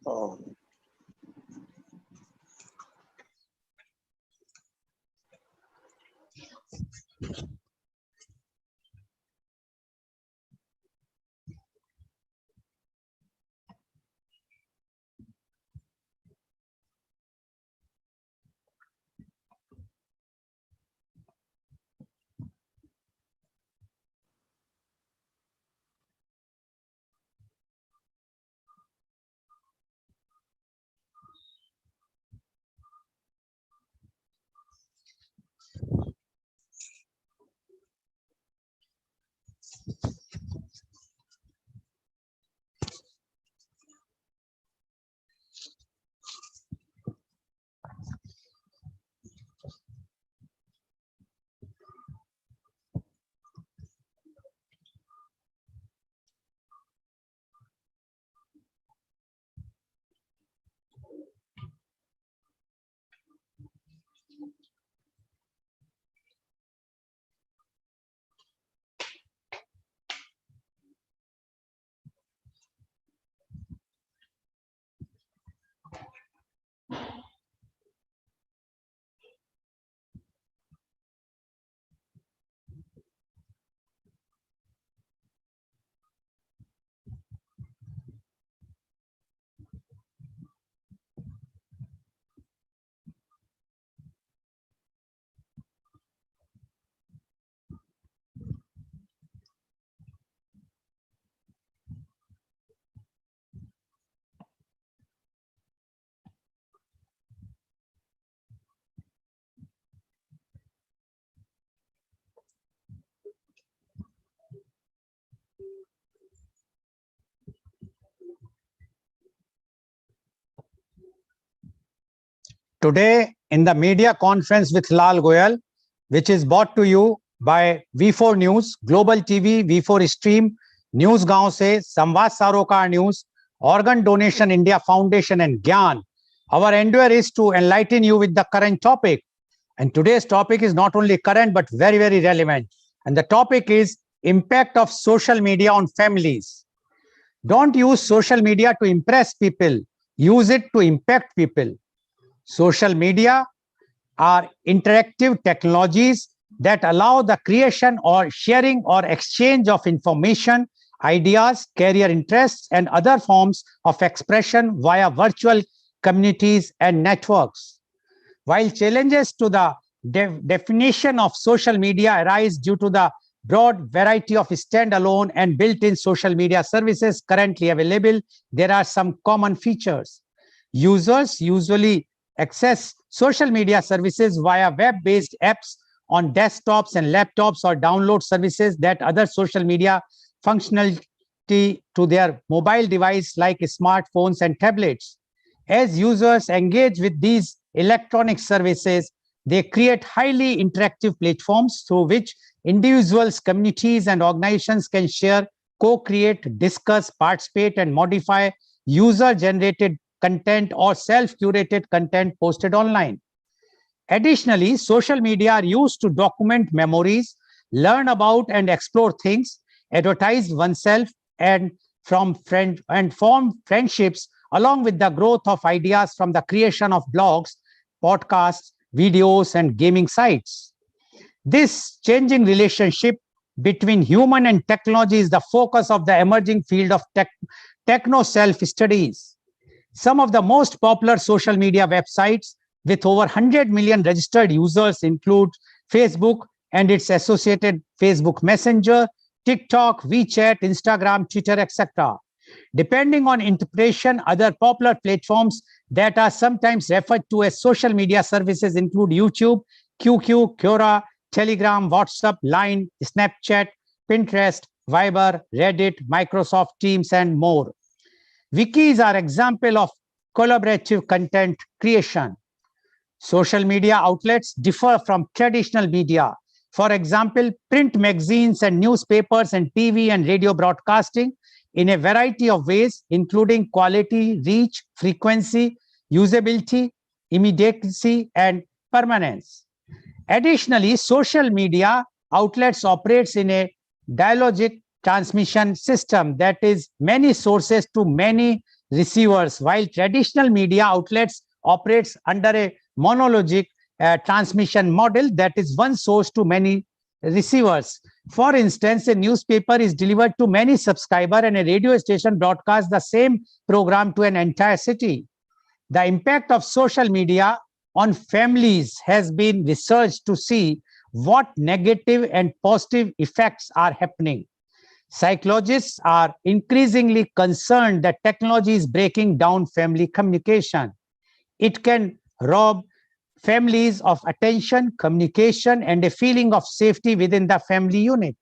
Oh. Today, in the media conference with Lal Goel, which is brought to you by V4 News, Global TV, V4 Stream, News Gaon Se, Samvad Sarokar News, Organ Donation India Foundation, and Gyan, our endeavor is to enlighten you with the current topic. And today's topic is not only current, but very, very relevant. And the topic is impact of social media on families. Don't use social media to impress people. Use it to impact people. Social media are interactive technologies that allow the creation or sharing or exchange of information, ideas, career interests, and other forms of expression via virtual communities and networks. While challenges to the definition of social media arise due to the broad variety of standalone and built-in social media services currently available, there are some common features. Users usually access social media services via web-based apps on desktops and laptops, or download services that other social media functionality to their mobile device like smartphones and tablets. As users engage with these electronic services, they create highly interactive platforms through which individuals, communities, and organizations can share, co-create, discuss, participate, and modify user-generated content or self-curated content posted online. Additionally, social media are used to document memories, learn about and explore things, advertise oneself, and form friendships, along with the growth of ideas from the creation of blogs, podcasts, videos, and gaming sites. This changing relationship between human and technology is the focus of the emerging field of techno self-studies. Some of the most popular social media websites with over 100 million registered users include Facebook and its associated Facebook Messenger, TikTok, WeChat, Instagram, Twitter, etc. Depending on interpretation, other popular platforms that are sometimes referred to as social media services include YouTube, QQ, Quora, Telegram, WhatsApp, Line, Snapchat, Pinterest, Viber, Reddit, Microsoft Teams, and more. Wikis are example of collaborative content creation. Social media outlets differ from traditional media. For example, print magazines and newspapers and TV and radio broadcasting in a variety of ways, including quality, reach, frequency, usability, immediacy, and permanence. Additionally, social media outlets operates in a dialogic transmission system, that is, many sources to many receivers, while traditional media outlets operates under a monologic transmission model that is one source to many receivers. For instance, a newspaper is delivered to many subscribers and a radio station broadcasts the same program to an entire city. The impact of social media on families has been researched to see what negative and positive effects are happening. Psychologists are increasingly concerned that technology is breaking down family communication. It can rob families of attention, communication, and a feeling of safety within the family unit.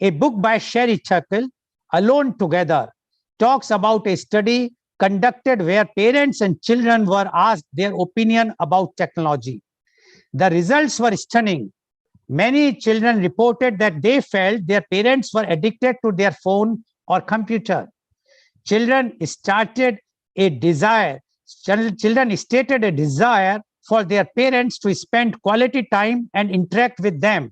A book by Sherry Turkle, Alone Together, talks about a study conducted where parents and children were asked their opinion about technology. The results were stunning. Many children reported that they felt their parents were addicted to their phone or computer. Children stated a desire for their parents to spend quality time and interact with them.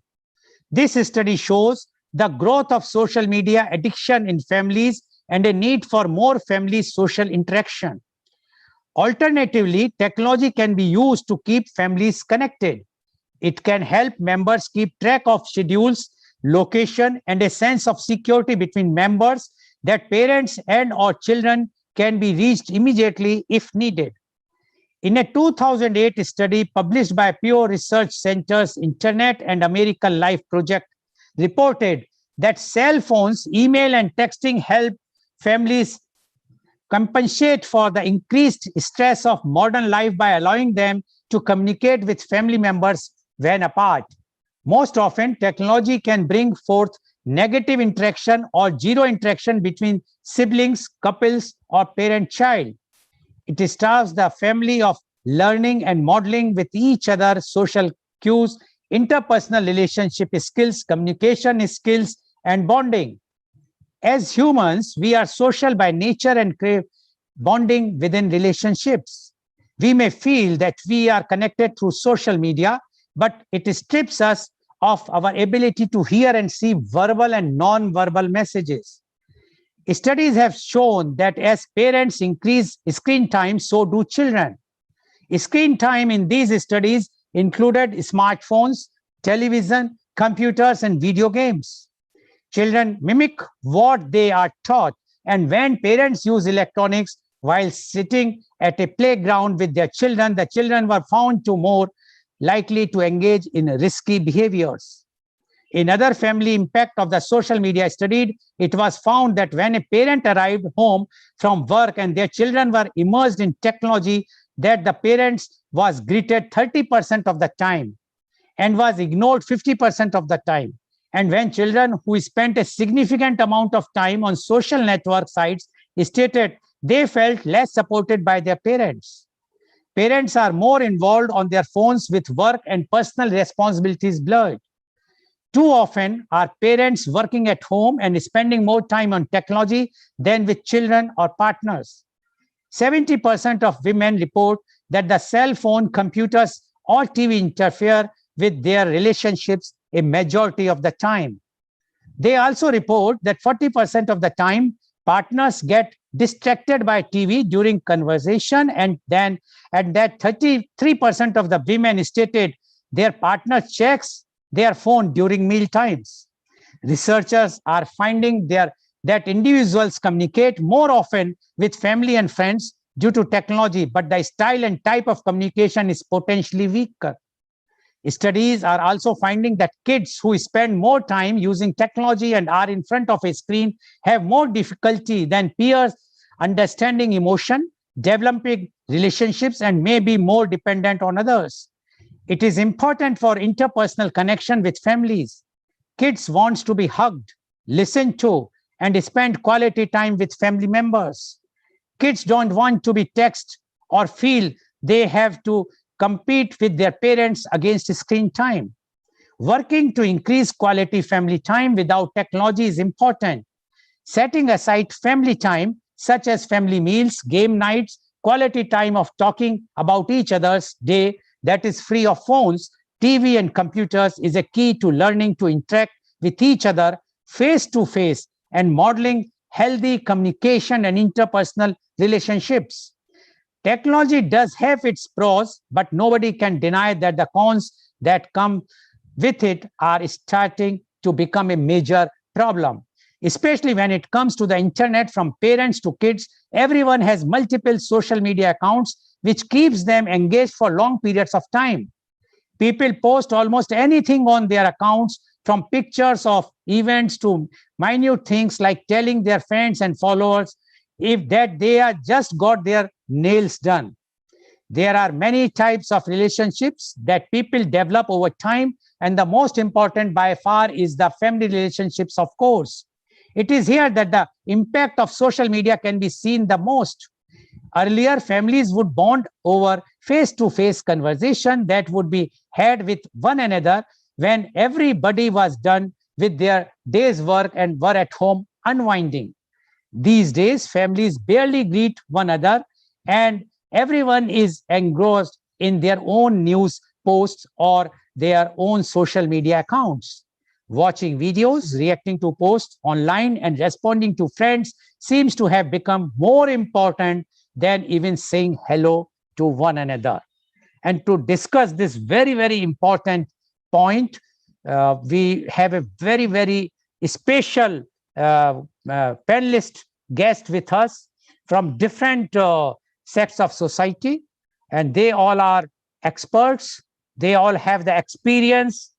This study shows the growth of social media addiction in families and a need for more family social interaction. Alternatively, technology can be used to keep families connected. It can help members keep track of schedules, location, and a sense of security between members that parents and or children can be reached immediately if needed. In a 2008 study published by Pew Research Center's Internet and American Life project, reported that cell phones, email, and texting help families compensate for the increased stress of modern life by allowing them to communicate with family members when apart. Most often, technology can bring forth negative interaction or zero interaction between siblings, couples, or parent-child. It starves the family of learning and modeling with each other social cues, interpersonal relationship skills, communication skills, and bonding. As humans, we are social by nature and crave bonding within relationships. We may feel that we are connected through social media, but it strips us of our ability to hear and see verbal and non-verbal messages. Studies have shown that as parents increase screen time, so do children. Screen time in these studies included smartphones, television, computers, and video games. Children mimic what they are taught, and when parents use electronics while sitting at a playground with their children, the children were found to more likely to engage in risky behaviors. Another family impact of the social media studied, it was found that when a parent arrived home from work and their children were immersed in technology, that the parents was greeted 30% of the time and was ignored 50% of the time. And when children who spent a significant amount of time on social network sites stated they felt less supported by their parents. Parents are more involved on their phones with work and personal responsibilities blurred. Too often, are parents working at home and spending more time on technology than with children or partners. 70% of women report that the cell phone, computers, or TV interfere with their relationships a majority of the time. They also report that 40% of the time, partners get distracted by TV during conversation, and that 33% of the women stated their partner checks their phone during meal times. Researchers are finding that individuals communicate more often with family and friends due to technology, but the style and type of communication is potentially weaker. Studies are also finding that kids who spend more time using technology and are in front of a screen have more difficulty than peers understanding emotion, developing relationships, and may be more dependent on others. It is important for interpersonal connection with families. Kids want to be hugged, listened to, and spend quality time with family members. Kids don't want to be texted or feel they have to compete with their parents against screen time. Working to increase quality family time without technology is important. Setting aside family time, such as family meals, game nights, quality time of talking about each other's day that is free of phones, TV, and computers is a key to learning to interact with each other face to face and modeling healthy communication and interpersonal relationships. Technology does have its pros, but nobody can deny that the cons that come with it are starting to become a major problem, especially when it comes to the internet. From parents to kids, everyone has multiple social media accounts, which keeps them engaged for long periods of time. People post almost anything on their accounts, from pictures of events to minute things like telling their friends and followers if that they are just got their nails done. There are many types of relationships that people develop over time, and the most important by far is the family relationships, of course. It is here that the impact of social media can be seen the most. Earlier, families would bond over face-to-face conversation that would be had with one another when everybody was done with their day's work and were at home unwinding. These days, families barely greet one another, and everyone is engrossed in their own news posts or their own social media accounts. Watching videos, reacting to posts online, and responding to friends seems to have become more important than even saying hello to one another. And to discuss this very, very important point, we have a very, very special panelist guest with us from different sects of society, and they all are experts. They all have the experience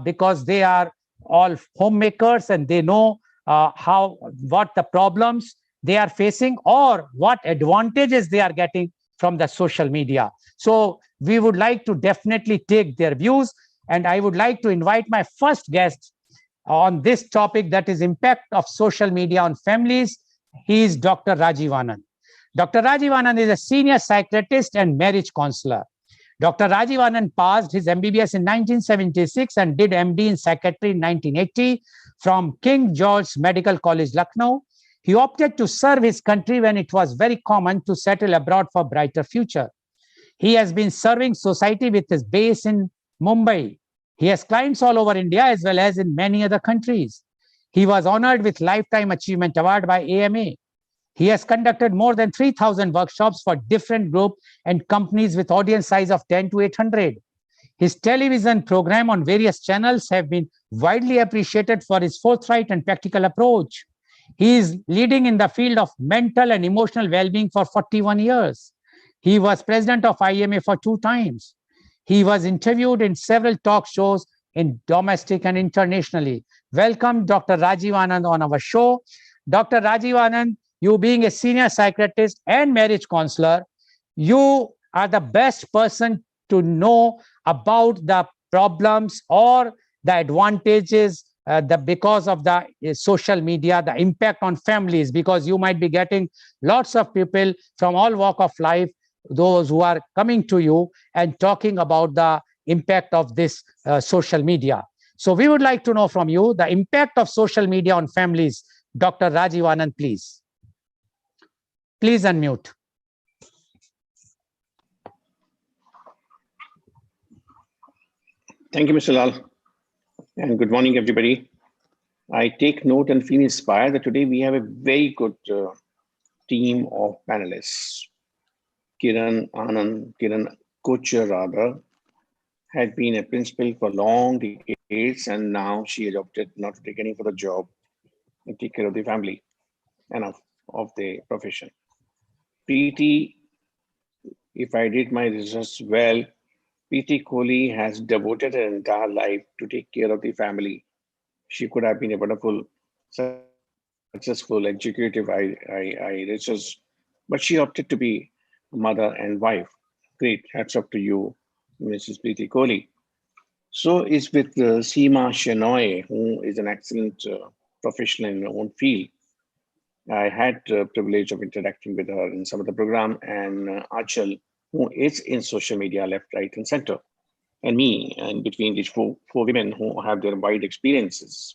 because they are all homemakers, and they know what the problems they are facing or what advantages they are getting from the social media. So we would like to definitely take their views, and I would like to invite my first guest on this topic, that is impact of social media on families. He is Dr. Rajiv Anand. Dr. Rajiv Anand is a senior psychiatrist and marriage counselor. Dr. Rajiv Anand passed his MBBS in 1976 and did MD in psychiatry in 1980 from King George's Medical College, Lucknow. He opted to serve his country when it was very common to settle abroad for a brighter future. He has been serving society with his base in Mumbai. He has clients all over India as well as in many other countries. He was honored with Lifetime Achievement Award by AMA. He has conducted more than 3,000 workshops for different groups and companies with audience size of 10 to 800. His television program on various channels have been widely appreciated for his forthright and practical approach. He is leading in the field of mental and emotional well-being for 41 years. He was president of IMA for 2 times. He was interviewed in several talk shows in domestic and internationally. Welcome, Dr. Rajiv Anand, on our show. Dr. Rajiv Anand, you being a senior psychiatrist and marriage counselor, you are the best person to know about the problems or the advantages because of the social media, the impact on families, because you might be getting lots of people from all walk of life, those who are coming to you and talking about the impact of this social media. So we would like to know from you the impact of social media on families. Dr. Rajiv Anand, please. Please unmute. Thank you, Mr. Lal, and good morning, everybody. I take note and feel inspired that today we have a very good team of panelists. Kiran Kocher rather, had been a principal for long decades, and now she adopted not to take any further job and take care of the family and of the profession. Preeti, if I did my research well, Preeti Kohli has devoted her entire life to take care of the family. She could have been a wonderful, successful executive, I researched, but she opted to be a mother and wife. Great, hats off to you, Mrs. Preeti Kohli. So is with Seema Shenoy, who is an excellent professional in her own field. I had the privilege of interacting with her in some of the program, and Achal, who is in social media left, right, and center, and me, and between these four women who have their wide experiences.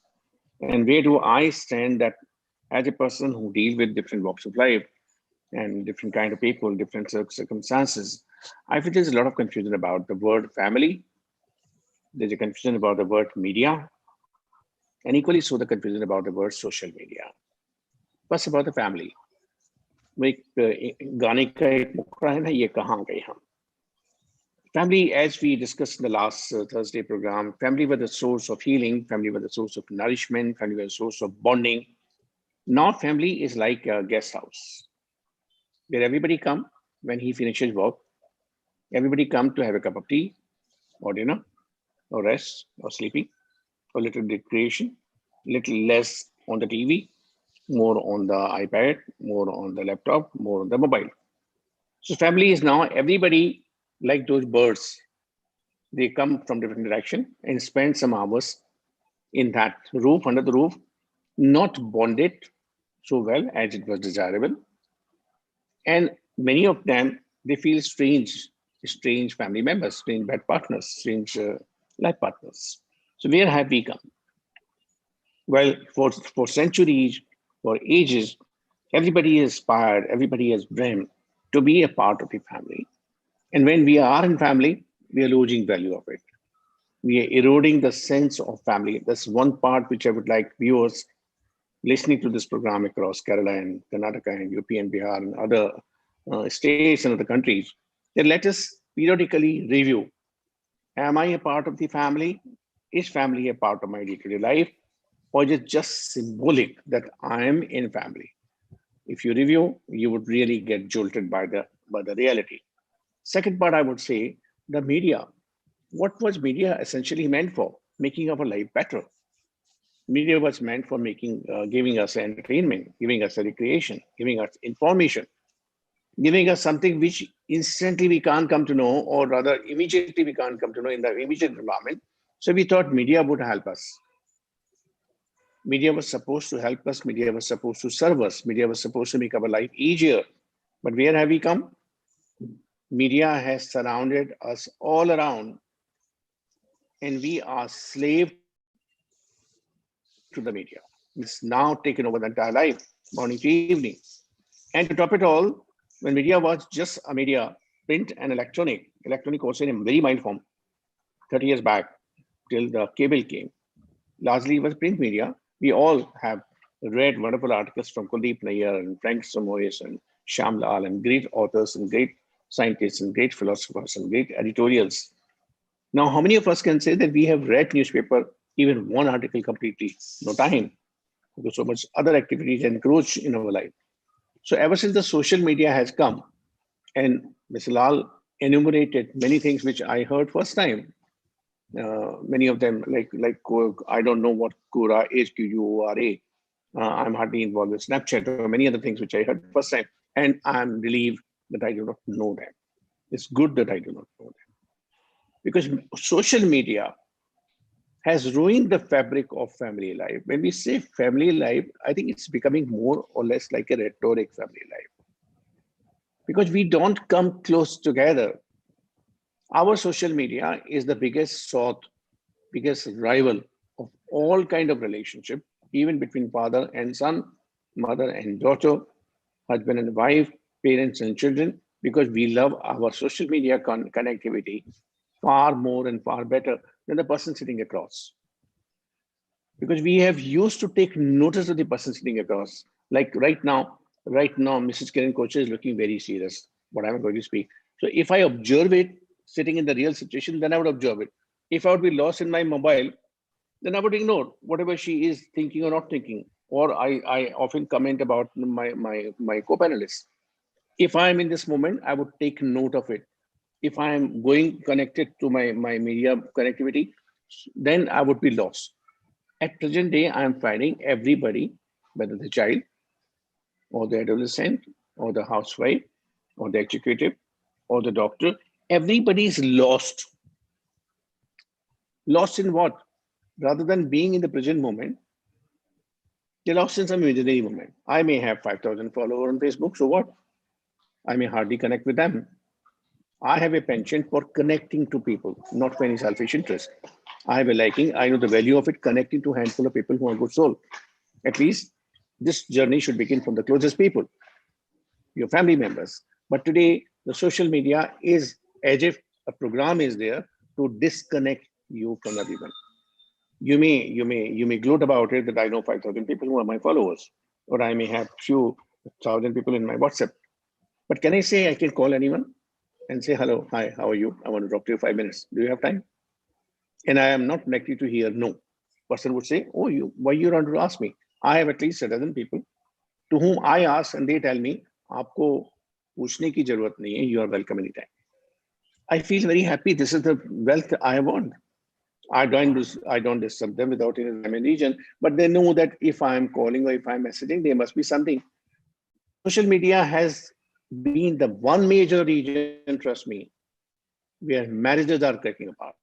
And where do I stand that as a person who deals with different walks of life and different kind of people, different circumstances, I feel there's a lot of confusion about the word family. There's a confusion about the word media, and equally so the confusion about the word social media. First about the family. वो एक गाने का एक मुखड़ा है ना, ये कहाँ गए हम. Family, as we discussed in the last Thursday program, family were the source of healing, family were the source of nourishment, family were the source of bonding. Now family is like a guest house where everybody come when he finishes work. Everybody come to have a cup of tea or dinner or rest or sleeping or little recreation, little less on the TV, more on the iPad, more on the laptop, more on the mobile. So family is now everybody like those birds. They come from different direction and spend some hours in that roof, under the roof, not bonded so well as it was desirable. And many of them, they feel strange family members, strange bed partners, strange life partners. So where have we come? Well, for centuries, for ages, everybody is aspired, everybody has dreamed to be a part of the family. And when we are in family, we are losing value of it. We are eroding the sense of family. That's one part which I would like viewers listening to this program across Kerala and Karnataka and UP and Bihar and other states and other countries, then let us periodically review. Am I a part of the family? Is family a part of my day-to-day life? Or is it just symbolic that I am in family? If you review, you would really get jolted by the reality. Second part, I would say the media. What was media essentially meant for? Making our life better. Media was meant for giving us entertainment, giving us a recreation, giving us information, giving us something which instantly we can't come to know, or rather immediately we can't come to know in the immediate environment. So we thought media would help us. Media was supposed to help us. Media was supposed to serve us. Media was supposed to make our life easier. But where have we come? Media has surrounded us all around, and we are slave to the media. It's now taken over the entire life, morning to evening. And to top it all, when media was just a media, print and electronic also in a very mild form, 30 years back till the cable came, largely was print media. We all have read wonderful articles from Kuldeep Nayyar and Frank Samoyes and Shyam Lal and great authors and great scientists and great philosophers and great editorials. Now, how many of us can say that we have read newspaper, even one article completely? No time, because so much other activities encroach in our life. So ever since the social media has come, and Mr. Lal enumerated many things which I heard first time. Many of them, I don't know what Quora is, QURA. I'm hardly involved with Snapchat or many other things which I heard first time, and I'm relieved that I do not know them. It's good that I do not know them because social media has ruined the fabric of family life. When we say family life, I think it's becoming more or less like a rhetoric family life because we don't come close together. Our social media is the biggest sought, biggest rival of all kind of relationship, even between father and son, mother and daughter, husband and wife, parents and children, because we love our social media connectivity far more and far better than the person sitting across. Because we have used to take notice of the person sitting across. Like right now, Mrs. Kiran Kocher is looking very serious, what I'm going to speak. So if I observe it sitting in the real situation, then I would observe it. If I would be lost in my mobile, then I would ignore whatever she is thinking or not thinking. Or I often comment about my co-panelists. If I'm in this moment, I would take note of it. If I'm going connected to my media connectivity, then I would be lost. At present day, I am finding everybody, whether the child or the adolescent or the housewife or the executive or the doctor, everybody is lost. Lost in what? Rather than being in the present moment, they're lost in some imaginary moment. I may have 5,000 followers on Facebook, so what? I may hardly connect with them. I have a penchant for connecting to people, not for any selfish interest. I have a liking, I know the value of it, connecting to a handful of people who are good soul. At least this journey should begin from the closest people, your family members. But today, the social media is as if a program is there to disconnect you from everyone. You may gloat about it that I know 5,000 people who are my followers. or I may have few thousand people in my WhatsApp. But can I say I can call anyone and say, hello, hi, how are you? I want to talk to you 5 minutes. Do you have time? And I am not likely to hear no. Person would say, oh, why you want to ask me? I have at least a dozen people to whom I ask and they tell me, आपको पूछने की जरूरत नहीं है. You are welcome anytime. I feel very happy. This is the wealth I want. I don't disturb them without any rhyme and reason, but they know that if I'm calling or if I'm messaging, there must be something. Social media has been the one major region, trust me, where marriages are cracking apart.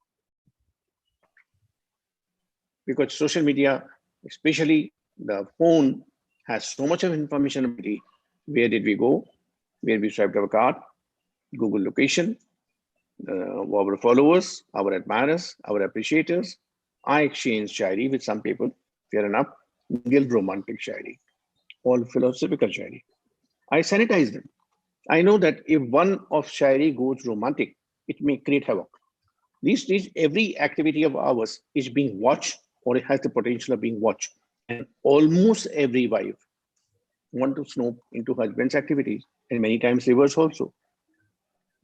Because social media, especially the phone, has so much of information about it. Where did we go? Where we swiped our card, Google location, our followers, our admirers, our appreciators. I exchange shairi with some people, fair enough, niggle romantic shairi, all philosophical shairi. I sanitize them. I know that if one of shairi goes romantic, it may create havoc. These days, every activity of ours is being watched or it has the potential of being watched. And almost every wife want to snoop into husband's activities and many times reverse also.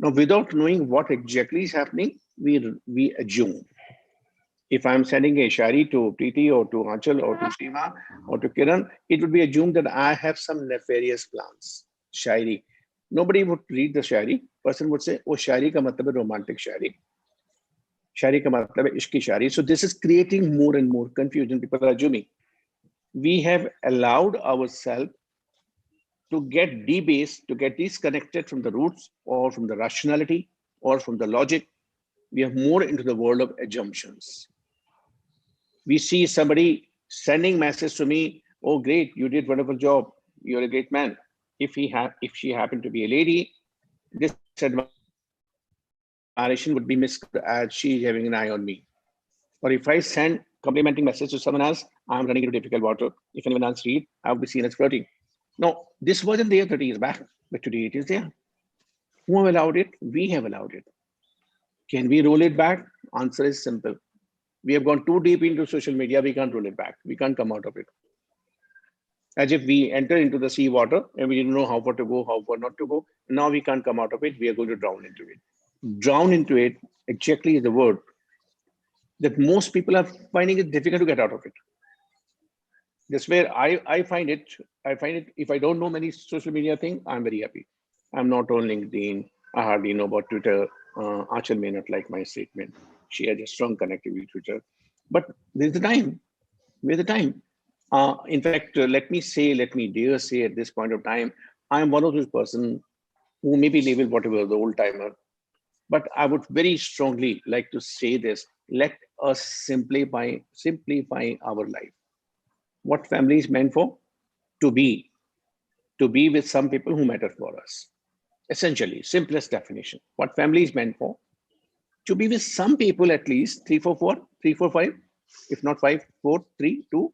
Now, without knowing what exactly is happening, we assume. If I'm sending a shari to Preeti or to Anchal or to Seema or to Kiran, it would be assumed that I have some nefarious plans. Shairi. Nobody would read the shari. Person would say, oh, shari ka matlab hai romantic shari. Shari ka matlab hai ishki shari. So this is creating more and more confusion. People are assuming. We have allowed ourselves to get debased, to get disconnected from the roots or from the rationality or from the logic. We are more into the world of assumptions. We see somebody sending message to me, oh great, you did wonderful job, you're a great man. If she happened to be a lady, this admiration would be misconstrued as she is having an eye on me. Or if I send complimenting message to someone else, I'm running into difficult water. If anyone else read, I would be seen as flirting. No, this wasn't there 30 years back, but today it is there. Who have allowed it? We have allowed it. Can we roll it back? Answer is simple. We have gone too deep into social media. We can't roll it back. We can't come out of it. As if we enter into the sea water and we didn't know how far to go, how far not to go. Now we can't come out of it. We are going to drown into it. Drown into it exactly is the word that most people are finding it difficult to get out of it. That's where I find it. I find it, if I don't know many social media thing, I'm very happy. I'm not on LinkedIn. I hardly know about Twitter. Achal may not like my statement. She has a strong connectivity with Twitter. But there's the time. Where's the time? In fact, let me dare say at this point of time, I'm one of those person who may be labeled whatever, the old timer. But I would very strongly like to say this. Let us simplify our life. What family is meant for? To be, to be with some people who matter for us. Essentially, simplest definition. What family is meant for? To be with some people at least, three, four, four, three, four, five, if not five, four, three, two,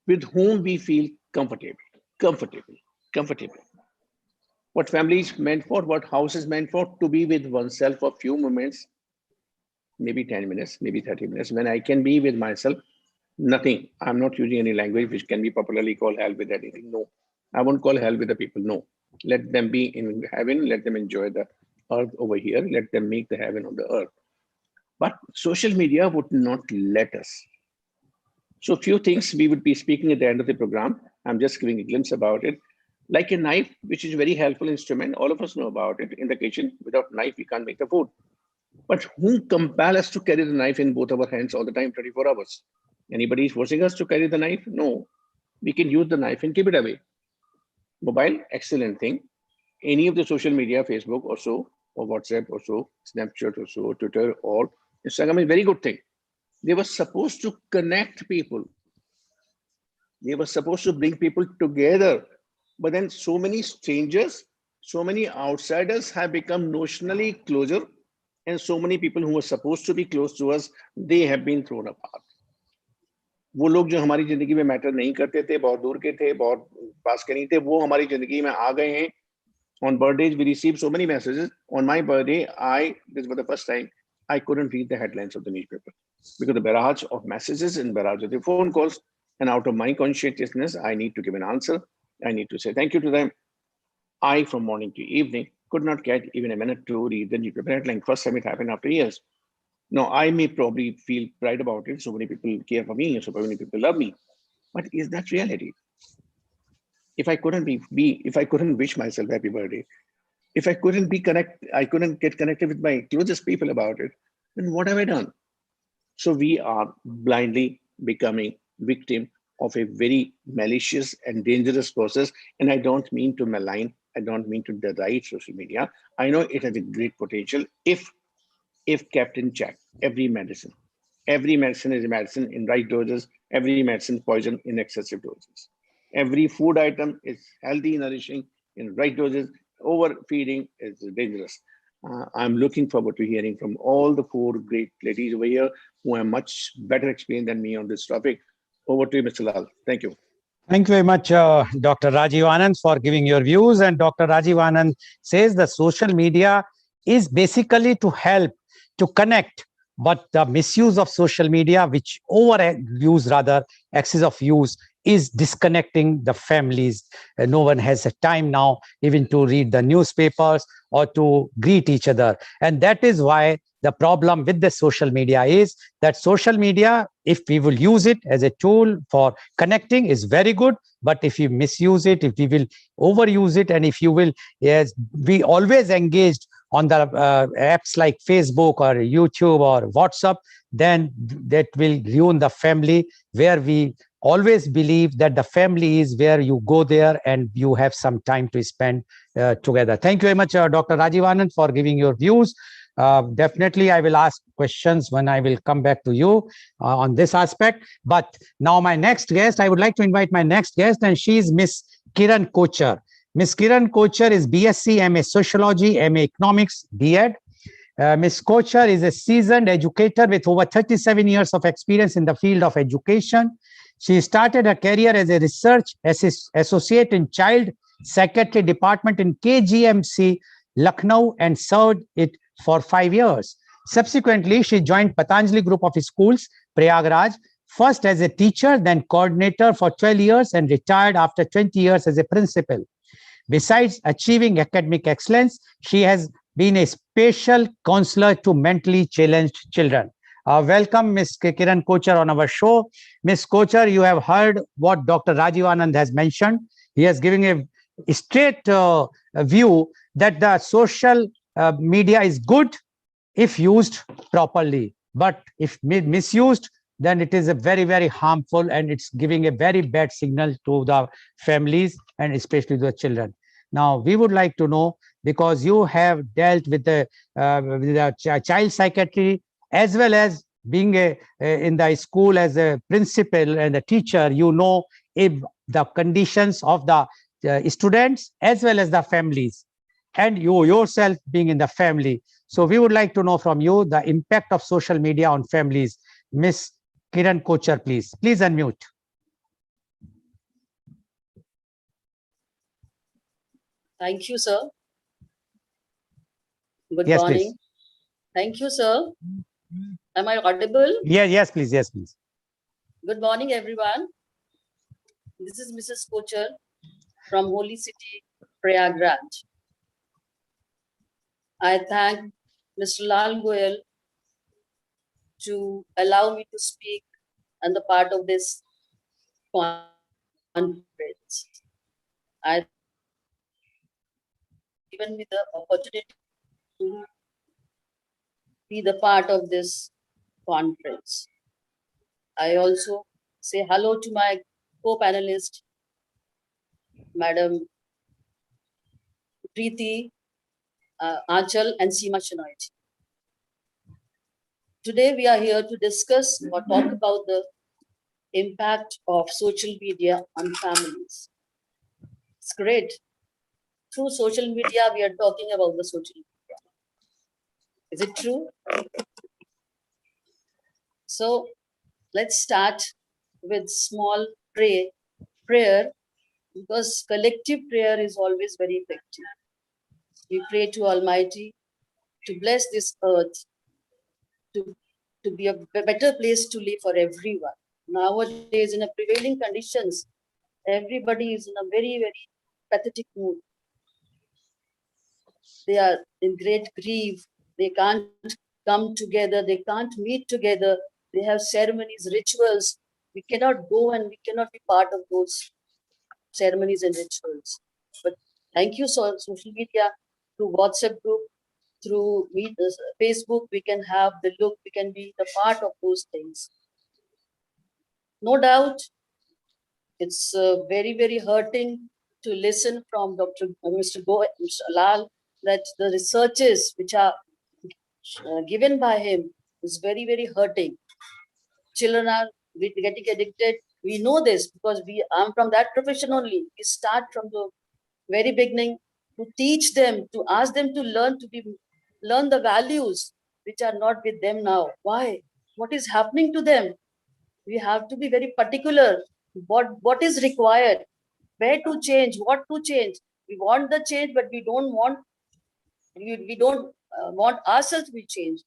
with whom we feel comfortable, comfortable, comfortable. What family is meant for, what house is meant for, to be with oneself for a few moments, maybe 10 minutes, maybe 30 minutes, when I can be with myself. Nothing. I'm not using any language which can be popularly called hell with anything. No, I won't call hell with the people. No, let them be in heaven. Let them enjoy the earth over here. Let them make the heaven on the earth. But social media would not let us. So a few things we would be speaking at the end of the program. I'm just giving a glimpse about it. Like a knife, which is a very helpful instrument. All of us know about it. In the kitchen, without knife, we can't make the food. But who compel us to carry the knife in both our hands all the time, 24 hours? Anybody is forcing us to carry the knife? No. We can use the knife and keep it away. Mobile, excellent thing. Any of the social media, Facebook or so, or WhatsApp or so, Snapchat or so, Twitter or Instagram is very good thing. They were supposed to connect people. They were supposed to bring people together. But then so many strangers, so many outsiders have become notionally closer, and so many people who were supposed to be close to us, they have been thrown apart. वो लोग जो हमारी जिंदगी में matter नहीं करते थे, बहुत दूर के थे, बहुत पास के नहीं थे, वो हमारी जिंदगी में आ गए हैं. On birthdays, we received so many messages. On my birthday, this was the first time I couldn't read the headlines of the newspaper because the barrage of messages and barrage of the phone calls. And out of my conscientiousness, I need to give an answer. I need to say thank you to them. I, from morning to evening, could not get even a minute to read the newspaper headline. First time it happened after years. Now, I may probably feel pride about it. So many people care for me, so many people love me. But is that reality? If I couldn't if I couldn't wish myself happy birthday, if I couldn't get connected with my closest people about it, then what have I done? So we are blindly becoming victim of a very malicious and dangerous process. And I don't mean to malign, I don't mean to deride social media. I know it has a great potential if kept in check. Every medicine is a medicine in right doses. Every medicine poison in excessive doses. Every food item is healthy, nourishing in right doses. Overfeeding is dangerous. I'm looking forward to hearing from all the four great ladies over here who are much better experienced than me on this topic. Over to you, Mr. Lal. Thank you. Thank you very much, Dr. Rajiv Anand, for giving your views. And Dr. Rajiv Anand says the social media is basically to help, to connect, but the misuse of social media, which overuse, rather, excess of use, is disconnecting the families. No one has a time now even to read the newspapers or to greet each other. And that is why the problem with the social media is that social media, if we will use it as a tool for connecting, is very good. But if you misuse it, if we will overuse it, and if you will, yes, be always engaged on the apps like Facebook or YouTube or WhatsApp, then that will ruin the family, where we always believe that the family is where you go there and you have some time to spend together. Thank you very much, Dr. Rajiv Anand, for giving your views. Definitely, I will ask questions when I will come back to you on this aspect. But now my next guest, I would like to invite my next guest, and she is Miss Kiran Kochar. Miss Kiran Kochar is BSc, MA Sociology, MA Economics, B.Ed. Ms. Kochar is a seasoned educator with over 37 years of experience in the field of education. She started her career as a research associate in Child Psychiatry Department in KGMC, Lucknow, and served it for 5 years. Subsequently, she joined Patanjali Group of Schools, Prayagraj, first as a teacher, then coordinator for 12 years, and retired after 20 years as a principal. Besides achieving academic excellence, she has been a special counselor to mentally challenged children. Welcome, Ms. Kiran Kochar, on our show. Ms. Kochar, you have heard what Dr. Rajiv Anand has mentioned. He has given a straight view that the social media is good if used properly, but if misused, then it is a very, very harmful, and it's giving a very bad signal to the families and especially the children. Now, we would like to know, because you have dealt with the child psychiatry, as well as being in the school as a principal and a teacher, you know if the conditions of the students as well as the families, and you yourself being in the family. So we would like to know from you the impact of social media on families. Miss Kiran Kochar, please. Please unmute. Thank you, sir. Good Yes, morning. please. Thank you, sir. Am I audible? Yes, please. Yes, please. Good morning, everyone. This is Mrs. Kochar from Holy City, Prayagraj. I thank Mr. Lal Goel to allow me to speak on the part of this conference. I thank given me the opportunity to be the part of this conference. I also say hello to my co-panelist, Madam Preeti, Achal, and Seema Shenoy. Today we are here to discuss or talk about the impact of social media on families. It's great. Through social media, we are talking about the social media. Is it true? So let's start with small prayer, because collective prayer is always very effective. We pray to Almighty to bless this earth, to be a better place to live for everyone. nowadays in a prevailing conditions, everybody is in a very, very pathetic mood. They are in great grief. They can't come together. They can't meet together. They have ceremonies, rituals. We cannot go and we cannot be part of those ceremonies and rituals. But thank you, social media, through WhatsApp group, through Facebook, we can have the look, we can be the part of those things. No doubt, it's very, very hurting to listen from Mr. Goel, Mr. Lal, that the researches which are given by him is very, very hurting. Children are getting addicted. We know this because I'm from that profession only. We start from the very beginning to teach them, to ask them to learn the values which are not with them now. Why? What is happening to them? We have to be very particular. What is required? Where to change? What to change? We want the change, but we don't want ourselves to be changed.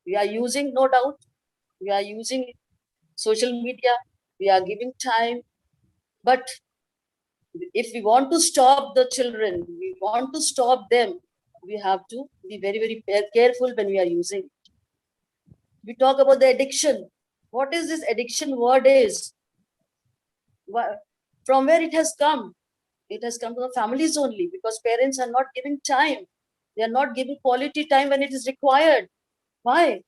We are using, no doubt, we are using social media. We are giving time, but if we want to stop the children, we want to stop them, we have to be very, very careful when we are using it. We talk about the addiction. What is this addiction word is? From where it has come? It has come from the families only, because parents are not giving time. They are not giving quality time when it is required. Why?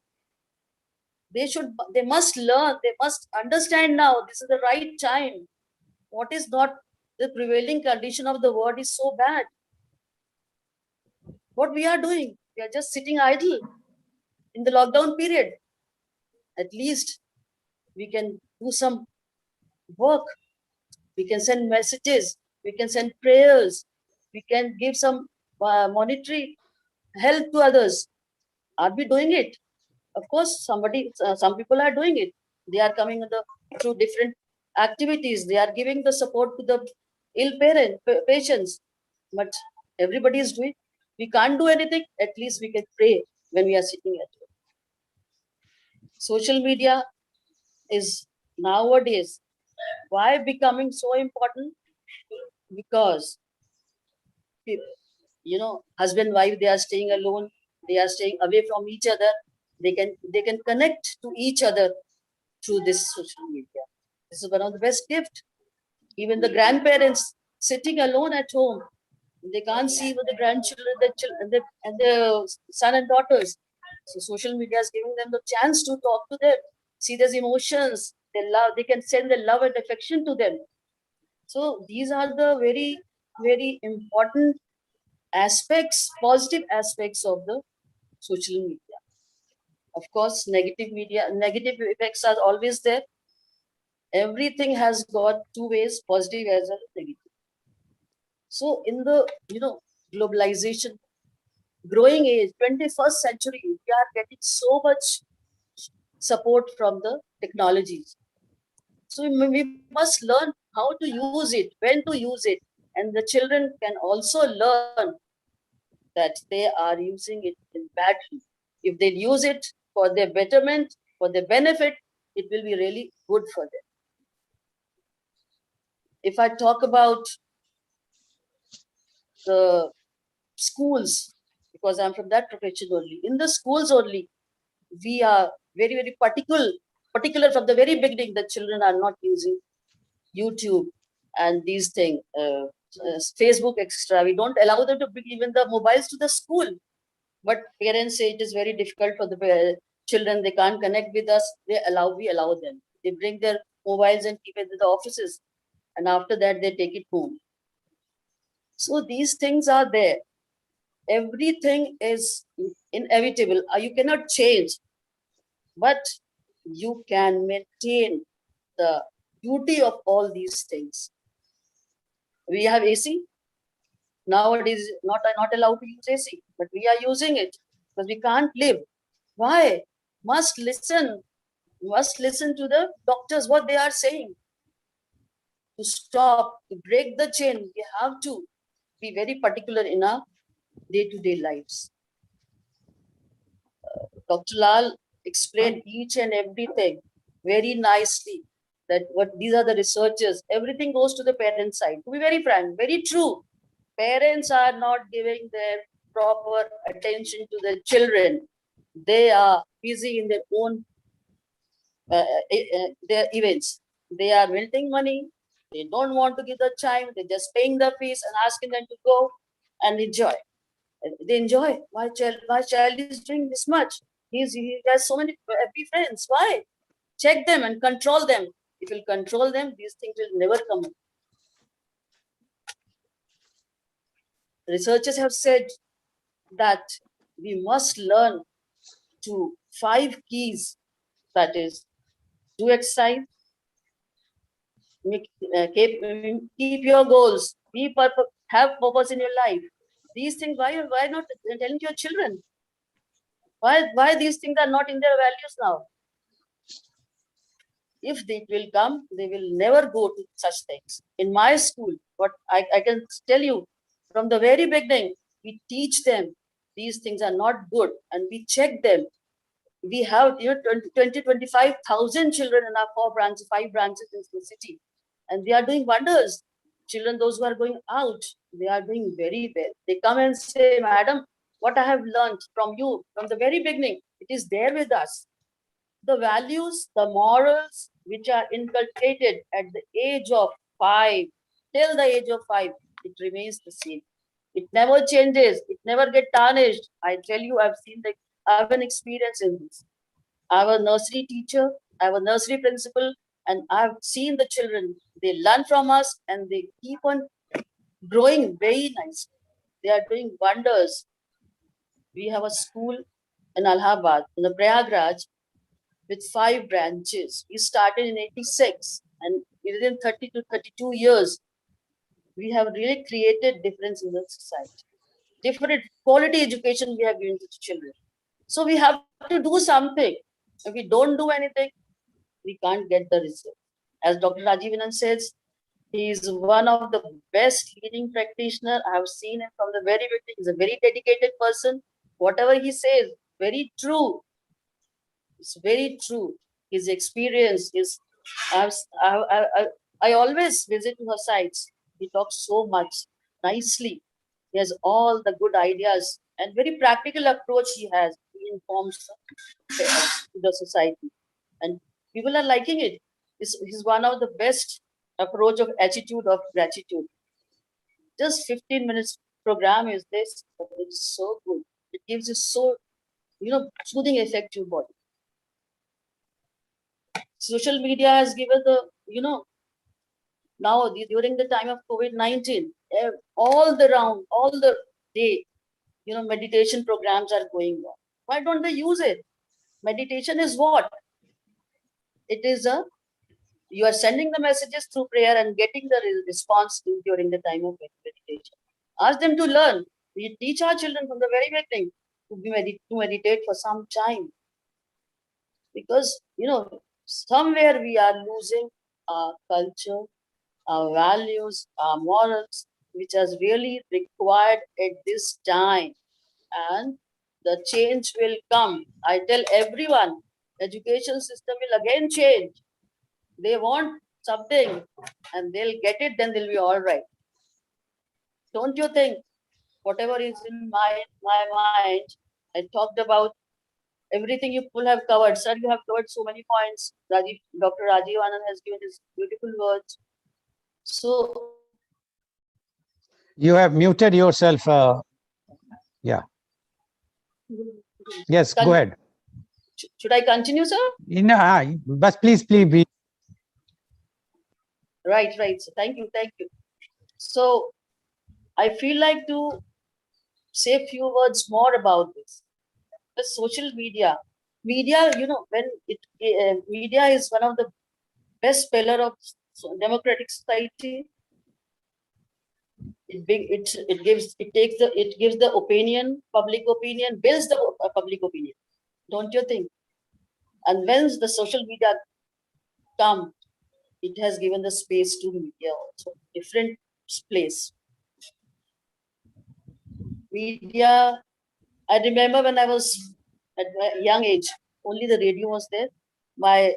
They must learn, they must understand now this is the right time. What is not the prevailing condition of the world is so bad. What we are doing, we are just sitting idle in the lockdown period. At least we can do some work. We can send messages. We can send prayers. We can give some monetary help to others. Are we doing it? Of course, some people are doing it. They are coming through different activities. They are giving the support to the ill patients. But everybody is doing. We can't do anything. At least we can pray when we are sitting at home. Social media is nowadays why becoming so important? Because husband wife, they are staying alone, they are staying away from each other. They can connect to each other through this social media. This is one of the best gift. Even the grandparents sitting alone at home, they can't see with the grandchildren, their children, and their son and daughters. So social media is giving them the chance to talk to them, see their emotions, their love. They can send their love and affection to them. So these are the very, very important aspects, positive aspects of the social media. Of course, negative effects are always there. Everything has got two ways, positive as well as negative. So in the globalization, growing age, 21st century, we are getting so much support from the technologies. So we must learn how to use it, when to use it, and the children can also learn that they are using it in badly. If they use it for their betterment, for their benefit, it will be really good for them. If I talk about the schools, because I'm from that profession only, in the schools only, we are very, very particular from the very beginning that children are not using YouTube and these things, Facebook, etc. We don't allow them to bring even the mobiles to the school. But parents say it is very difficult for the children. They can't connect with us. We allow them. They bring their mobiles and keep it in the offices. And after that, they take it home. So these things are there. Everything is inevitable. You cannot change, but you can maintain the beauty of all these things. We have AC. Nowadays, not allowed to use AC, but we are using it because we can't live. Why? Must listen to the doctors, what they are saying. To stop, to break the chain, we have to be very particular in our day-to-day lives. Dr. Lal explained each and everything very nicely. that what these are the researchers, everything goes to the parent side. To be very frank, very true. Parents are not giving their proper attention to their children. They are busy in their own their events. They are melting money. They don't want to give the time. They're just paying the fees and asking them to go and enjoy. They enjoy. My child is doing this much. He has so many happy friends. Why? Check them and control them. If you control them, these things will never come. Researchers have said that we must learn to 5 keys. That is, do exercise, keep your goals, have purpose in your life. These things, why not telling to your children? Why these things are not in their values now? If they will come, they will never go to such things. In my school, what I can tell you, from the very beginning, we teach them these things are not good and we check them. We have 25,000 children in our 5 branches in the city, and they are doing wonders. Children, those who are going out, they are doing very well. They come and say, Madam, what I have learned from you from the very beginning, it is there with us. The values, the morals which are inculcated at the age of 5, till the age of 5, it remains the same. It never changes. It never gets tarnished. I tell you, I have an experience in this. I have a nursery teacher, I have a nursery principal, and I've seen the children. They learn from us and they keep on growing very nicely. They are doing wonders. We have a school in Allahabad, in the Prayagraj, with 5 branches. We started in 86, and within 30 to 32 years, we have really created difference in the society. Different quality education we have given to children. So we have to do something. If we don't do anything, we can't get the result. As Dr. Rajivanan says, he is one of the best leading practitioner. I have seen him from the very beginning. He's a very dedicated person. Whatever he says, very true. It's very true. His experience is. I, I always visit her sites. He talks so much nicely. He has all the good ideas and very practical approach he has. He informs to the society, and people are liking it. He's one of the best approach of attitude of gratitude. Just 15 minutes program is this, but it's so good. It gives you so soothing effect to your body. Social media has given the now during the time of COVID-19, all the day, meditation programs are going on. Why don't they use it? Meditation is what? It is you are sending the messages through prayer and getting the response during the time of meditation. Ask them to learn. We teach our children from the very beginning to meditate for some time, because somewhere we are losing our culture, our values, our morals, which is really required at this time. And the change will come. I tell everyone, education system will again change. They want something and they'll get it, then they'll be all right. Don't you think? Whatever is in my mind, I talked about everything you will have covered. Sir, you have covered so many points. Dr. Rajiv Anand has given his beautiful words. So You have muted yourself. Yeah. Yes, go ahead. Should I continue, sir? But please. Right. So thank you. So I feel like to say a few words more about this. The social media, when media is one of the best pillar of democratic society. It gives the opinion, public opinion, builds the public opinion. Don't you think? And when the social media come, it has given the space to media also, different place. Media, I remember when I was at a young age, only the radio was there. My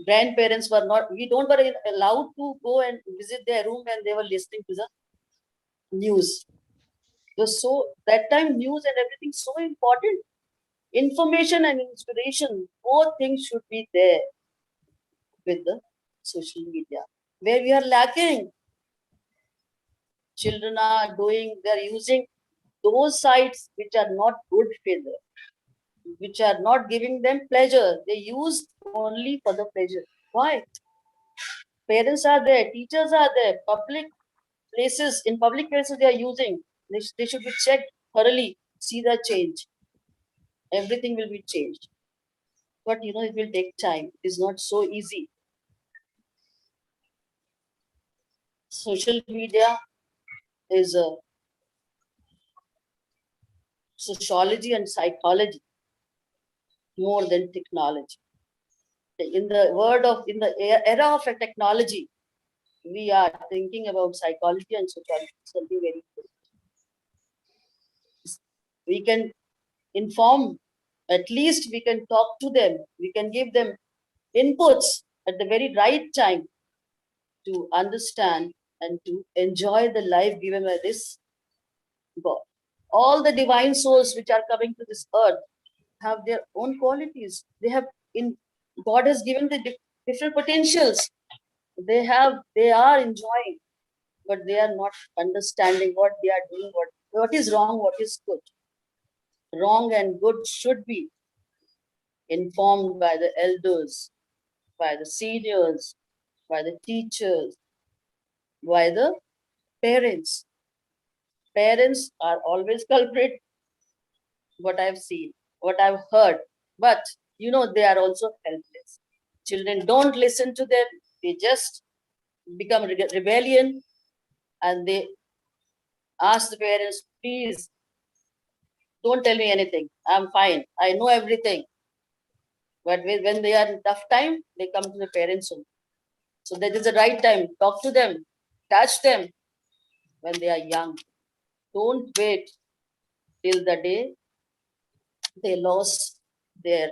Grandparents were not, we don't were allowed to go and visit their room when they were listening to the news. So that time news and everything so important. Information and inspiration, both things should be there with the social media. Where we are lacking, children are doing, they're using those sites which are not good for them, which are not giving them pleasure. They use only for the pleasure. Why? Parents are there, teachers are there, public places they are using. They should be checked thoroughly, see the change. Everything will be changed. But it will take time. It's not so easy. Social media is a sociology and psychology more than technology. In the era of a technology, we are thinking about psychology and sociology, something very good. We can inform, at least we can talk to them, we can give them inputs at the very right time to understand and to enjoy the life given by this God. All the divine souls which are coming to this earth have their own qualities. God has given the different potentials. They are enjoying, but they are not understanding what they are doing, what is wrong, what is good. Wrong and good should be informed by the elders, by the seniors, by the teachers, by the parents. Parents are always culprit, what I've seen, what I've heard. But they are also helpless. Children don't listen to them, they just become rebellion, and they ask the parents, please don't tell me anything. I'm fine. I know everything. But when they are in tough time, they come to the parents only. So that is the right time. Talk to them, touch them when they are young. Don't wait till the day they lost their,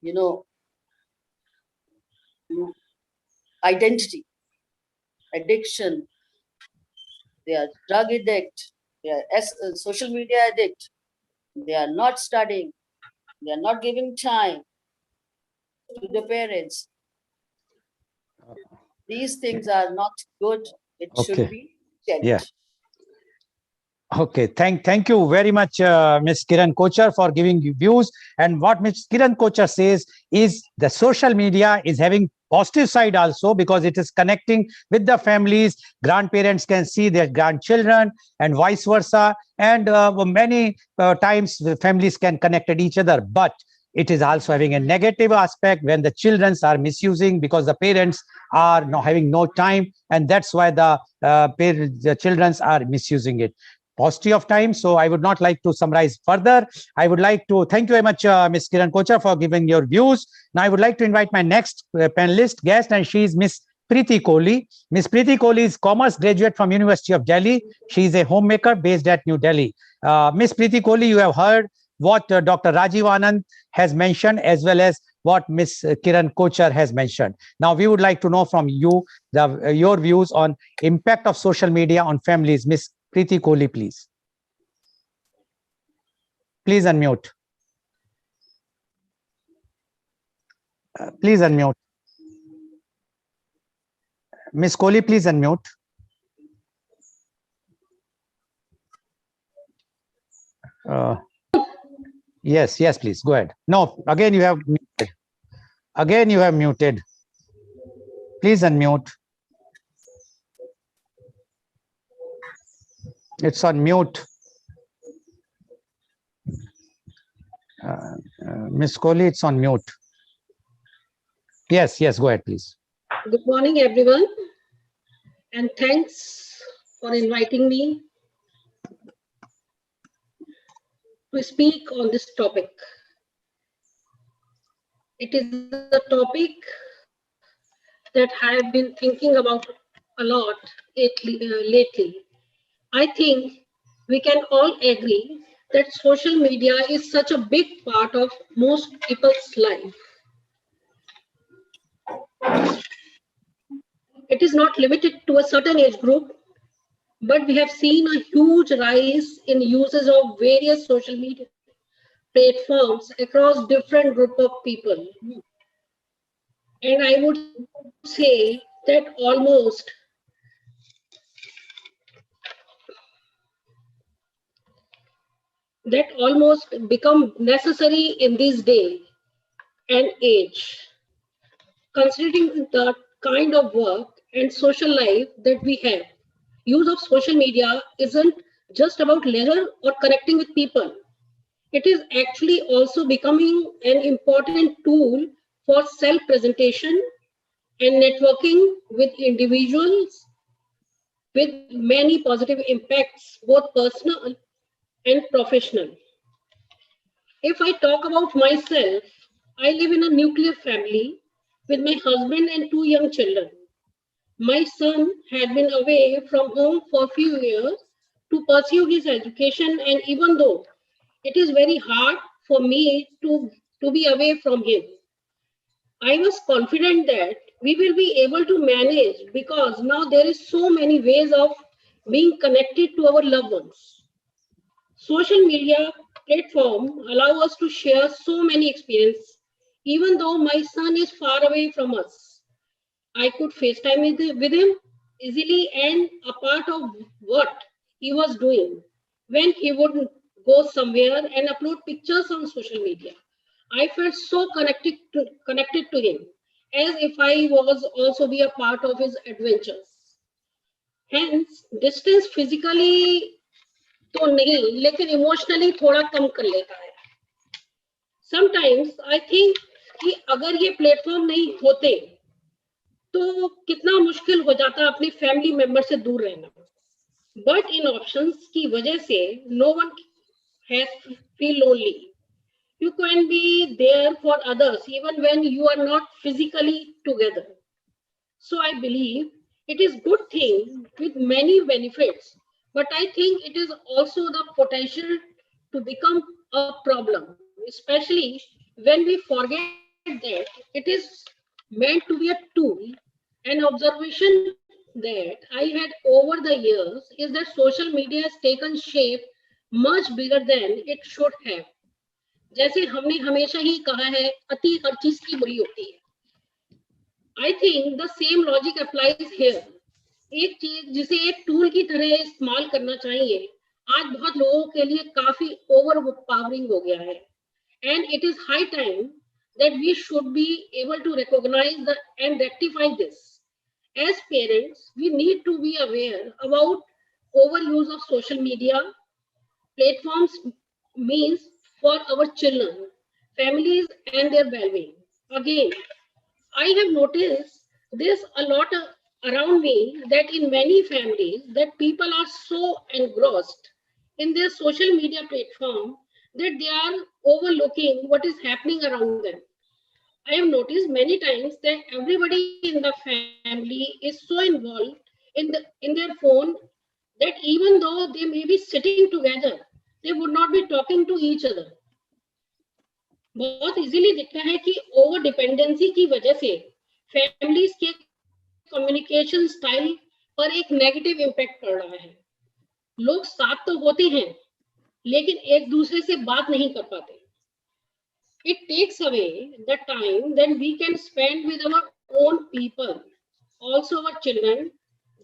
you know, identity, addiction. They are drug addict. They are social media addict. They are not studying. They are not giving time to the parents. These things are not good. It should Okay. be checked. Yeah. Okay, thank you very much, Ms. Kiran Kochar, for giving you views. And what Ms. Kiran Kochar says is the social media is having positive side also, because it is connecting with the families. Grandparents can see their grandchildren and vice versa. And many times the families can connect with each other. But it is also having a negative aspect when the children are misusing, because the parents are not having no time, and that's why the children are misusing it. Paucity of time, so I would not like to summarize further. I would like to thank you very much, Ms. Kiran Kochar, for giving your views. Now I would like to invite my next panelist guest, and she is Ms. Preeti Kohli. Ms. Preeti Kohli is commerce graduate from University of Delhi. She is a homemaker based at New Delhi. Ms. Preeti Kohli, you have heard what Dr. Rajiv Anand has mentioned, as well as what Ms. Kiran Kochar has mentioned. Now we would like to know from you your views on impact of social media on families. Ms. Preeti Kohli, please. Please unmute. Please unmute. Ms. Kohli, please unmute. Yes, please. Go ahead. No, again you have muted. Again you have muted. Please unmute. It's on mute. Ms. Kohli, it's on mute. Yes, go ahead, please. Good morning, everyone, and thanks for inviting me to speak on this topic. It is a topic that I have been thinking about a lot lately. I think we can all agree that social media is such a big part of most people's life. It is not limited to a certain age group, but we have seen a huge rise in uses of various social media platforms across different group of people. And I would say that almost become necessary in this day and age, considering the kind of work and social life that we have. Use of social media isn't just about leisure or connecting with people. It is actually also becoming an important tool for self-presentation and networking with individuals with many positive impacts, both personal and professional. If I talk about myself, I live in a nuclear family with my husband and two young children. My son had been away from home for a few years to pursue his education, and even though it is very hard for me to be away from him, I was confident that we will be able to manage because now there is so many ways of being connected to our loved ones. Social media platform allow us to share so many experiences. Even though my son is far away from us, I could FaceTime with him easily and a part of what he was doing when he would go somewhere and upload pictures on social media. I felt so connected to him as if I was also be a part of his adventures. Hence, distance physically तो नहीं लेकिन emotionally थोड़ा कम कर लेता है. Sometimes I think कि अगर ये प्लेटफॉर्म नहीं होते तो कितना मुश्किल हो जाता अपनी फैमिली मेंबर से दूर रहना. बट इन ऑप्शंस की वजह से no one has feel lonely. You can be there for others even when you are not physically together. So I believe it is good thing with many benefits, but I think it is also the potential to become a problem, especially when we forget that it is meant to be a tool. An observation that I had over the years is that social media has taken shape much bigger than it should have. जैसे हमने हमेशा ही कहा है, अति हर चीज की बुरी होती है. I think the same logic applies here. एक चीज जिसे एक टूल की तरह इस्तेमाल करना चाहिए, आज बहुत लोगों के लिए काफी ओवर पावरिंग हो गया है. And it is high time that we should be able to recognize and rectify this. As parents, we need to be aware about overuse of social media platforms means for our children, families, and their well-being. Again, I have noticed this a lot around me that in many families that people are so engrossed in their social media platform that they are overlooking what is happening around them. I have noticed many times that everybody in the family is so involved in their phone that even though they may be sitting together, they would not be talking to each other. बहुत easily दिखता है कि over dependency की वजह से families के communication style पर एक नेगेटिव इम्पैक्ट पड़ रहा है. लोग साथ तो होते हैं लेकिन एक दूसरे से बात नहीं कर पाते. It takes away the time that we can spend with our own people, also our children.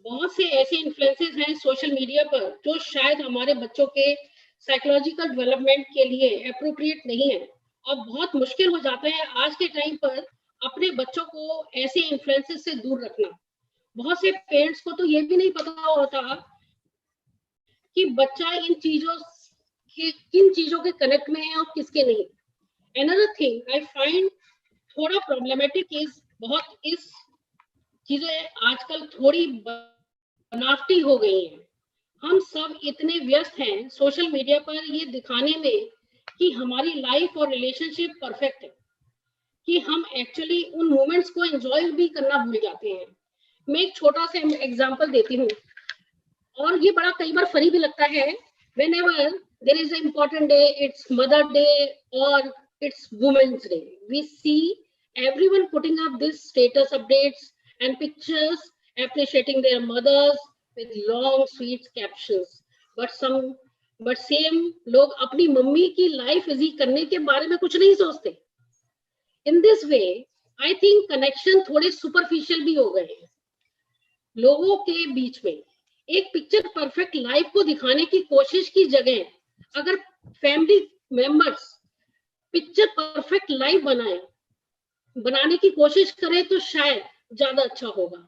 बहुत से ऐसे इन्फ्लुएंसेस हैं सोशल मीडिया पर जो शायद हमारे बच्चों के साइकोलॉजिकल डेवलपमेंट के लिए अप्रोप्रिएट नहीं है. और बहुत मुश्किल हो जाता है आज के टाइम पर अपने बच्चों को ऐसे इन्फ्लुएंसेस से दूर रखना. बहुत से पेरेंट्स को तो ये भी नहीं पता होता कि बच्चा किन चीजों के कनेक्ट में है और किसके नहीं. Another thing I find थोड़ा प्रॉब्लमेटिक इस चीजें आजकल थोड़ी बनावटी हो गई हैं. हम सब इतने व्यस्त हैं सोशल मीडिया पर ये दिखाने में कि हमारी लाइफ और रिलेशनशिप परफेक्ट है कि हम एक्चुअली उन मोमेंट्स को एंजॉय भी करना भूल जाते हैं. मैं एक छोटा सा एग्जांपल देती हूँ और ये बड़ा कई बार फनी भी लगता है. whenever there is an important day, it's Mother Day or it's Women's Day, we see Everyone putting up these status updates and pictures, appreciating their mothers with long, sweet captions. But same लोग अपनी mummy की life easy करने के बारे में कुछ नहीं सोचते. In this way, I think connection थोड़े superficial भी हो गए हैं. लोगों के बीच में एक पिक्चर परफेक्ट लाइफ को दिखाने की कोशिश की जगह अगर family members picture perfect life बनाने की कोशिश करें तो शायद ज्यादा अच्छा होगा.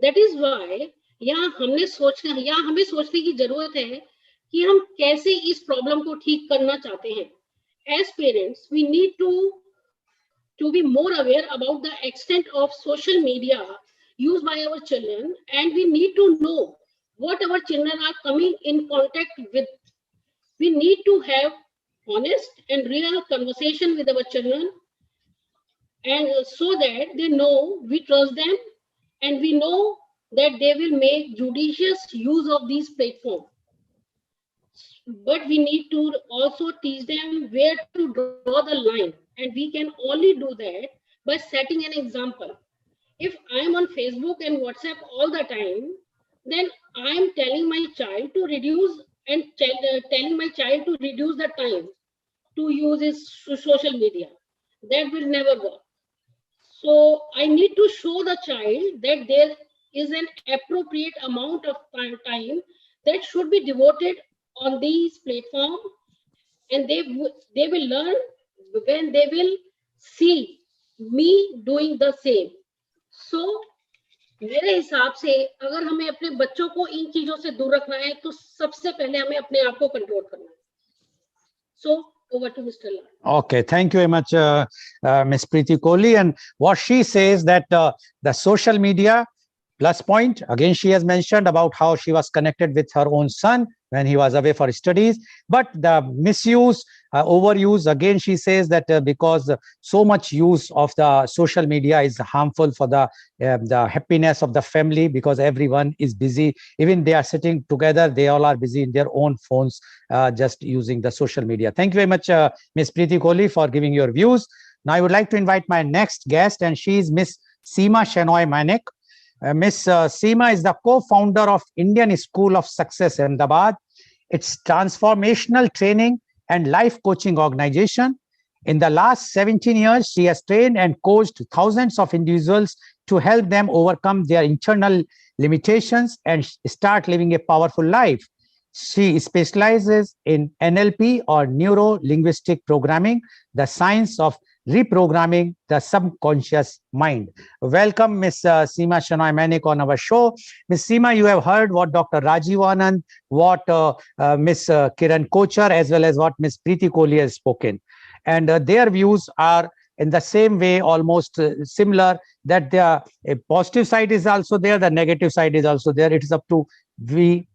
दैट इज व्हाई यहाँ हमें सोचने की जरूरत है कि हम कैसे इस प्रॉब्लम को ठीक करना चाहते हैं. As parents we need to be more aware about the extent of social media used by our children, and we need to know what our children are coming in contact with. We need to have honest and real conversation with our children, and so that they know we trust them and we know that they will make judicious use of these platforms. But we need to also teach them where to draw the line, and we can only do that by setting an example. If I am on Facebook and WhatsApp all the time, then I am telling my child to reduce telling my child to reduce the time to use his social media. That will never work. So I need to show the child that there is an appropriate amount of time that should be devoted on these platforms, and they will learn when they will see me doing the same. So मेरे हिसाब से अगर हमें अपने बच्चों को इन चीजों से दूर रखना है तो सबसे पहले हमें अपने आप को कंट्रोल करना है. So over to Mr. Lal. Okay, thank you very much, Ms. Preeti Kohli. And what she says that the social media plus point, again, she has mentioned about how she was connected with her own son when he was away for studies. But the misuse, overuse, again, she says that because so much use of the social media is harmful for the happiness of the family, because everyone is busy. Even they are sitting together, they all are busy in their own phones, just using the social media. Thank you very much, Ms. Preeti Kohli, for giving your views. Now I would like to invite my next guest, and she is Ms. Seema Shenoy Manek. Ms. Seema is the co-founder of Indian School of Success, Ahmedabad. It's transformational training and life coaching organization. In the last 17 years, she has trained and coached thousands of individuals to help them overcome their internal limitations and start living a powerful life. She specializes in NLP, or neuro-linguistic programming, the science of reprogramming the subconscious mind. Welcome, Ms. Seema Shenoy Manek on our show. Ms. Seema, you have heard what Dr. Rajiv Anand, what Ms. Kiran Kochar, as well as what Ms. Preeti Kohli has spoken. And their views are in the same way, almost similar, that the positive side is also there, the negative side is also there. It is up to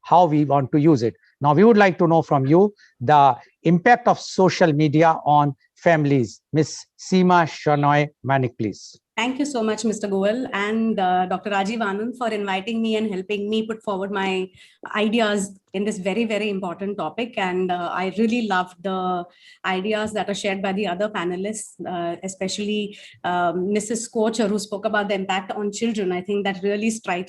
how we want to use it. Now, we would like to know from you the impact of social media on families. Ms. Seema Shenoy Manek, please. Thank you so much, Mr. Goel and Dr. Rajiv Anand, for inviting me and helping me put forward my ideas in this very, very important topic. And I really loved the ideas that are shared by the other panelists, especially Mrs. Kocher, who spoke about the impact on children. I think that really struck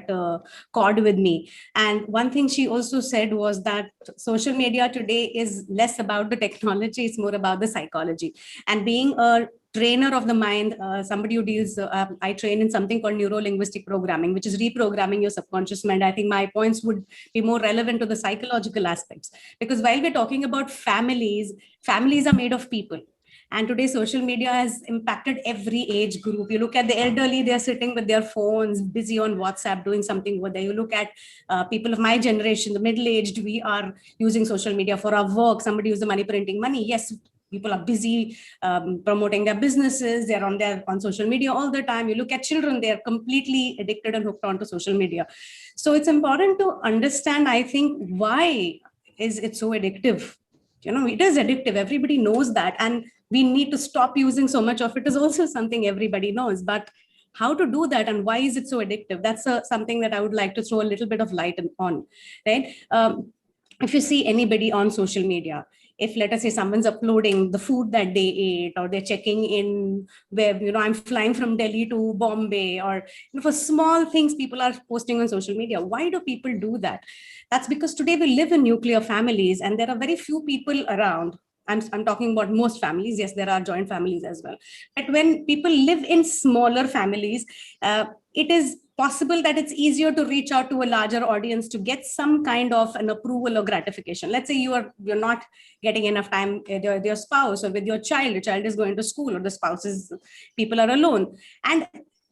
a chord with me. And one thing she also said was that social media today is less about the technology, it's more about the psychology. And being a trainer of the mind, somebody who deals, I train in something called neuro-linguistic programming, which is reprogramming your subconscious mind. I think my points would be more relevant to the psychological aspects. Because while we're talking about families, families are made of people. And today, social media has impacted every age group. You look at the elderly, they're sitting with their phones, busy on WhatsApp, doing something over there. You look at people of my generation, the middle-aged, we are using social media for our work. Somebody who's the money printing money. Yes, people are busy promoting their businesses. They're on social media all the time. You look at children, they're completely addicted and hooked onto social media. So it's important to understand, I think, why is it so addictive? You know, it is addictive. Everybody knows that. And we need to stop using so much of it is also something everybody knows. But how to do that and why is it so addictive? That's something that I would like to throw a little bit of light on, right? If you see anybody on social media, if let us say someone's uploading the food that they ate, or they're checking in where, I'm flying from Delhi to Bombay, or for small things people are posting on social media. Why do people do that? That's because today we live in nuclear families and there are very few people around. I'm talking about most families. Yes, there are joint families as well. But when people live in smaller families, it is possible that it's easier to reach out to a larger audience to get some kind of an approval or gratification. Let's say you're not getting enough time with your spouse or with your child. Your child is going to school, or the people are alone. And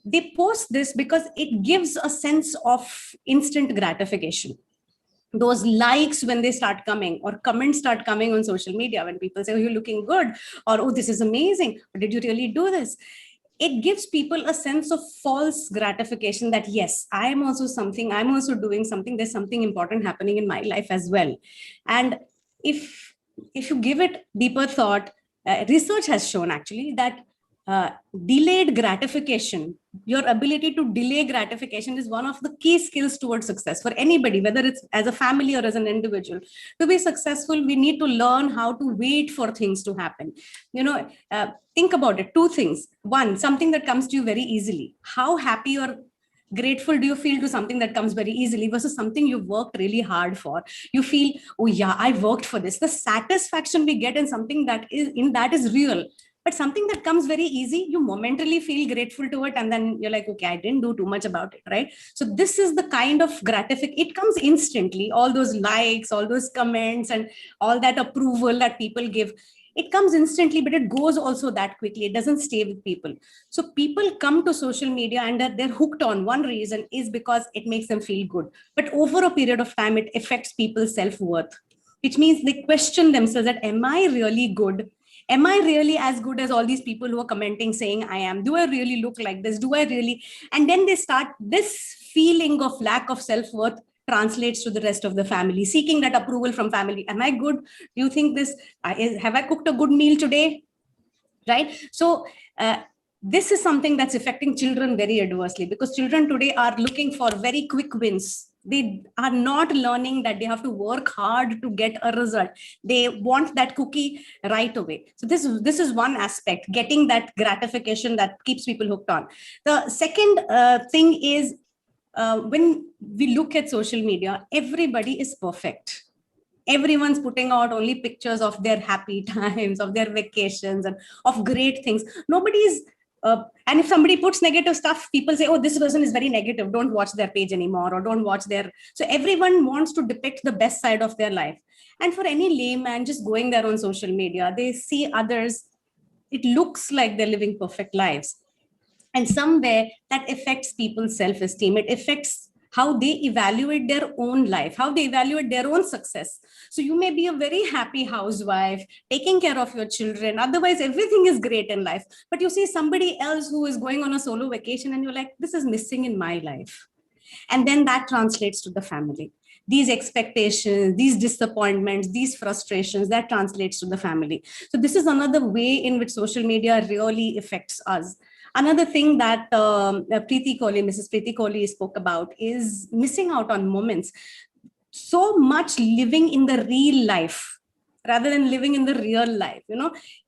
they post this because it gives a sense of instant gratification. Those likes, when they start coming, or comments start coming on social media, when people say, oh, you're looking good, or oh, this is amazing, or did you really do this? It gives people a sense of false gratification that, yes, I'm also doing something, there's something important happening in my life as well. And if you give it deeper thought, research has shown actually that delayed gratification, your ability to delay gratification, is one of the key skills towards success for anybody, whether it's as a family or as an individual. To be successful, we need to learn how to wait for things to happen. Think about it. Two things. One, something that comes to you very easily. How happy or grateful do you feel to something that comes very easily versus something you've worked really hard for? You feel, oh yeah, I worked for this. The satisfaction we get in something that is real. But something that comes very easy, you momentarily feel grateful to it, and then you're like, okay, I didn't do too much about it, right? So this is the kind of gratification. It comes instantly. All those likes, all those comments, and all that approval that people give, it comes instantly, but it goes also that quickly. It doesn't stay with people. So people come to social media and they're hooked on. One reason is because it makes them feel good. But over a period of time, it affects people's self-worth, which means they question themselves that, am I really good? Am I really as good as all these people who are commenting saying I am? Do I really look like this? Do I really? And then they start, this feeling of lack of self-worth translates to the rest of the family, seeking that approval from family. Am I good? Do you think this, have I cooked a good meal today? Right? So this is something that's affecting children very adversely, because children today are looking for very quick wins. They are not learning that they have to work hard to get a result. They want that cookie right away. So this is one aspect, getting that gratification that keeps people hooked on. The second thing is, when we look at social media, everybody is perfect. Everyone's putting out only pictures of their happy times, of their vacations, and of great things. Nobody's and if somebody puts negative stuff, people say, oh, this person is very negative, don't watch their page anymore, or don't watch their. So everyone wants to depict the best side of their life. And for any layman just going there on social media, they see others, it looks like they're living perfect lives. And somewhere that affects people's self-esteem. It affects how they evaluate their own life, how they evaluate their own success. So you may be a very happy housewife, taking care of your children. Otherwise, everything is great in life. But you see somebody else who is going on a solo vacation and you're like, this is missing in my life. And then that translates to the family. These expectations, these disappointments, these frustrations, that translates to the family. So this is another way in which social media really affects us. Another thing that Mrs. Preeti Kohli spoke about is missing out on moments. So much living in the real life rather than living in the real life.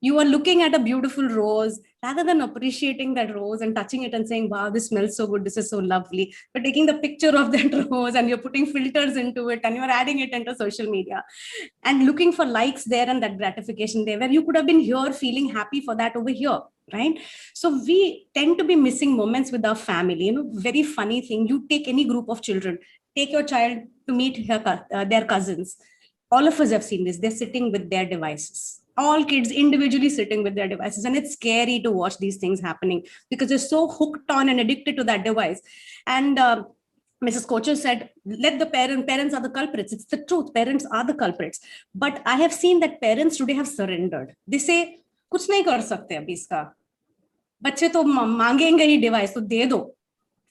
You are looking at a beautiful rose, rather than appreciating that rose and touching it and saying, wow, this smells so good, this is so lovely. But taking the picture of that rose and you're putting filters into it and you're adding it into social media and looking for likes there and that gratification there, where you could have been here feeling happy for that over here. Right? So we tend to be missing moments with our family. Very funny thing. You take any group of children, take your child to meet their cousins. All of us have seen this. They're sitting with their devices. All kids individually sitting with their devices. And it's scary to watch these things happening because they're so hooked on and addicted to that device. And Mrs. Kocher said, let the parents are the culprits. It's the truth. Parents are the culprits. But I have seen that parents today have surrendered. They say, कुछ नहीं कर सकते अभी इसका, बच्चे तो मांगेंगे ही device, तो दे दो,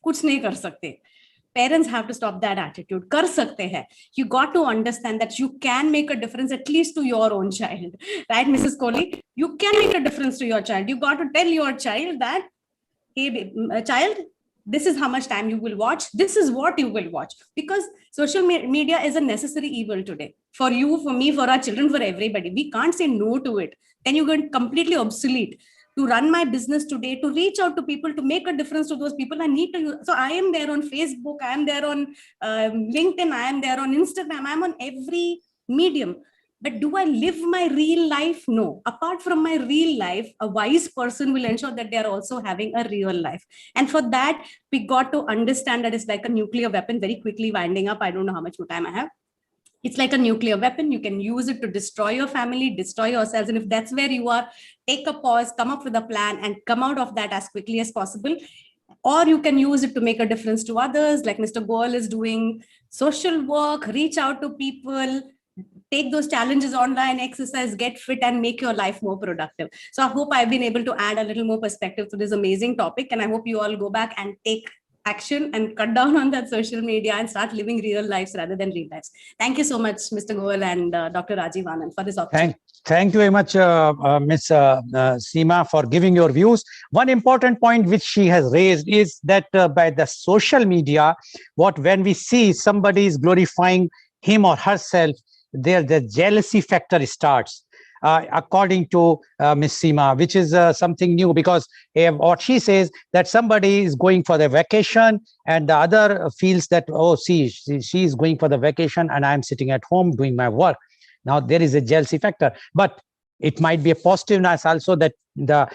कुछ नहीं कर सकते. Parents have to stop that attitude. कर सकते हैं. You got to understand that you can make a difference at least to your own child. Right, Mrs. Kohli? You can make a difference to your child. You got to tell your child that, hey, child, this is how much time you will watch. This is what you will watch. Because social media is a necessary evil today. for you, for me, for our children, for everybody. We can't say no to it. Then you get completely obsolete. To run my business today, to reach out to people, to make a difference to those people, I need to use. So I am there on Facebook, I am there on LinkedIn, I am there on Instagram, I am on every medium. But do I live my real life? No. Apart from my real life, a wise person will ensure that they are also having a real life. And for that, we got to understand that it's like a nuclear weapon. Very quickly winding up, I don't know how much more time I have. It's like a nuclear weapon. You can use it to destroy your family, destroy yourselves. And if that's where you are, take a pause, come up with a plan, and come out of that as quickly as possible. Or you can use it to make a difference to others, like Mr. Goel is doing social work, reach out to people, take those challenges online, exercise, get fit, and make your life more productive. So I hope I've been able to add a little more perspective to this amazing topic. And I hope you all go back and take action and cut down on that social media and start living real lives rather than real lives. Thank you so much, Mr. Goel and Dr. Rajiv Anand, for this opportunity. Thank you very much, Ms. Seema, for giving your views. One important point which she has raised is that by the social media, when we see somebody is glorifying him or herself, there the jealousy factor starts. According to Ms. Seema, which is something new, because what she says that somebody is going for the vacation and the other feels that, oh, see, she is going for the vacation and I'm sitting at home doing my work. Now there is a jealousy factor, but it might be a positiveness also that the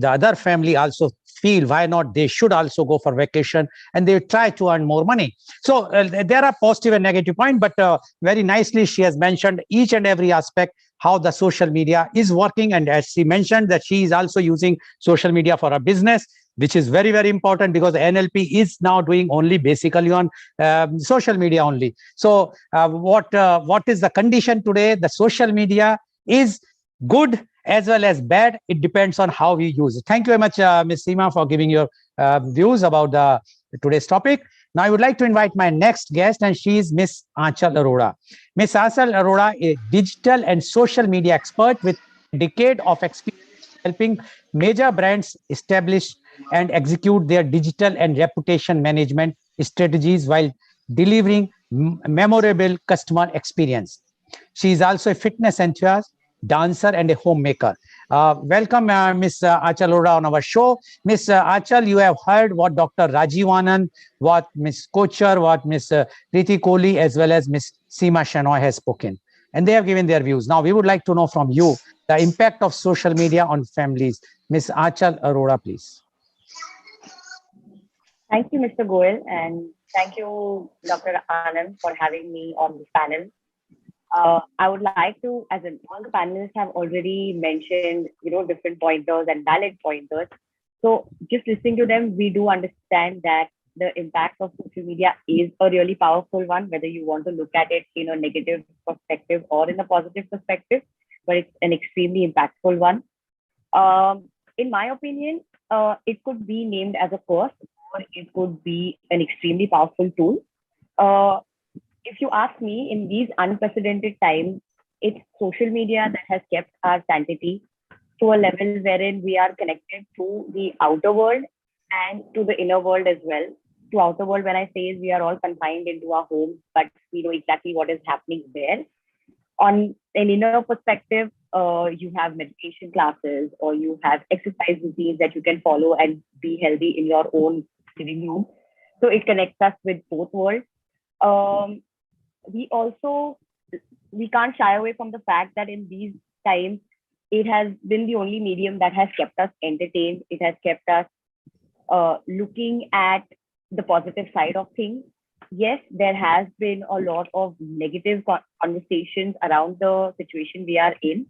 other family also feel why not they should also go for vacation and they try to earn more money. So there are positive and negative points, but very nicely she has mentioned each and every aspect how the social media is working. And as she mentioned that she is also using social media for a business, which is very, very important because NLP is now doing only basically on social media only. So what is the condition today? The social media is good as well as bad. It depends on how we use it. Thank you very much, Ms. Seema, for giving your views about today's topic. Now I would like to invite my next guest, and she is Ms. Aanchal Arora. Ms. Aanchal Arora is a digital and social media expert with a decade of experience helping major brands establish and execute their digital and reputation management strategies while delivering memorable customer experience. She is also a fitness enthusiast, dancer, and a homemaker. Welcome, Ms. Aanchal Arora on our show. Ms. Aanchal, you have heard what Dr. Rajiv Anand, what Ms. Kochar, what Ms. Preeti Kohli, as well as Ms. Seema Shenoy has spoken. And they have given their views. Now, we would like to know from you the impact of social media on families. Ms. Aanchal Arora, please. Thank you, Mr. Goel, and thank you, Dr. Anand, for having me on this panel. I would like to, as in all the panelists have already mentioned, different pointers and valid pointers. So just listening to them, we do understand that the impact of social media is a really powerful one, whether you want to look at it in a negative perspective or in a positive perspective, but it's an extremely impactful one. In my opinion, it could be named as a curse, or it could be an extremely powerful tool. If you ask me, in these unprecedented times, it's social media that has kept our sanity to a level wherein we are connected to the outer world and to the inner world as well. To outer world, when I say is we are all confined into our homes, but we know exactly what is happening there. On an inner perspective, you have meditation classes or you have exercise routines that you can follow and be healthy in your own living room. So it connects us with both worlds. We can't shy away from the fact that in these times, it has been the only medium that has kept us entertained. It has kept us looking at the positive side of things. Yes, there has been a lot of negative conversations around the situation we are in,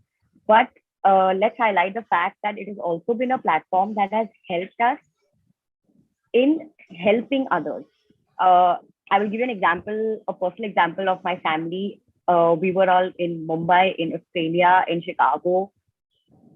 but let's highlight the fact that it has also been a platform that has helped us in helping others. I will give you an example, a personal example of my family. We were all in Mumbai, in Australia, in Chicago,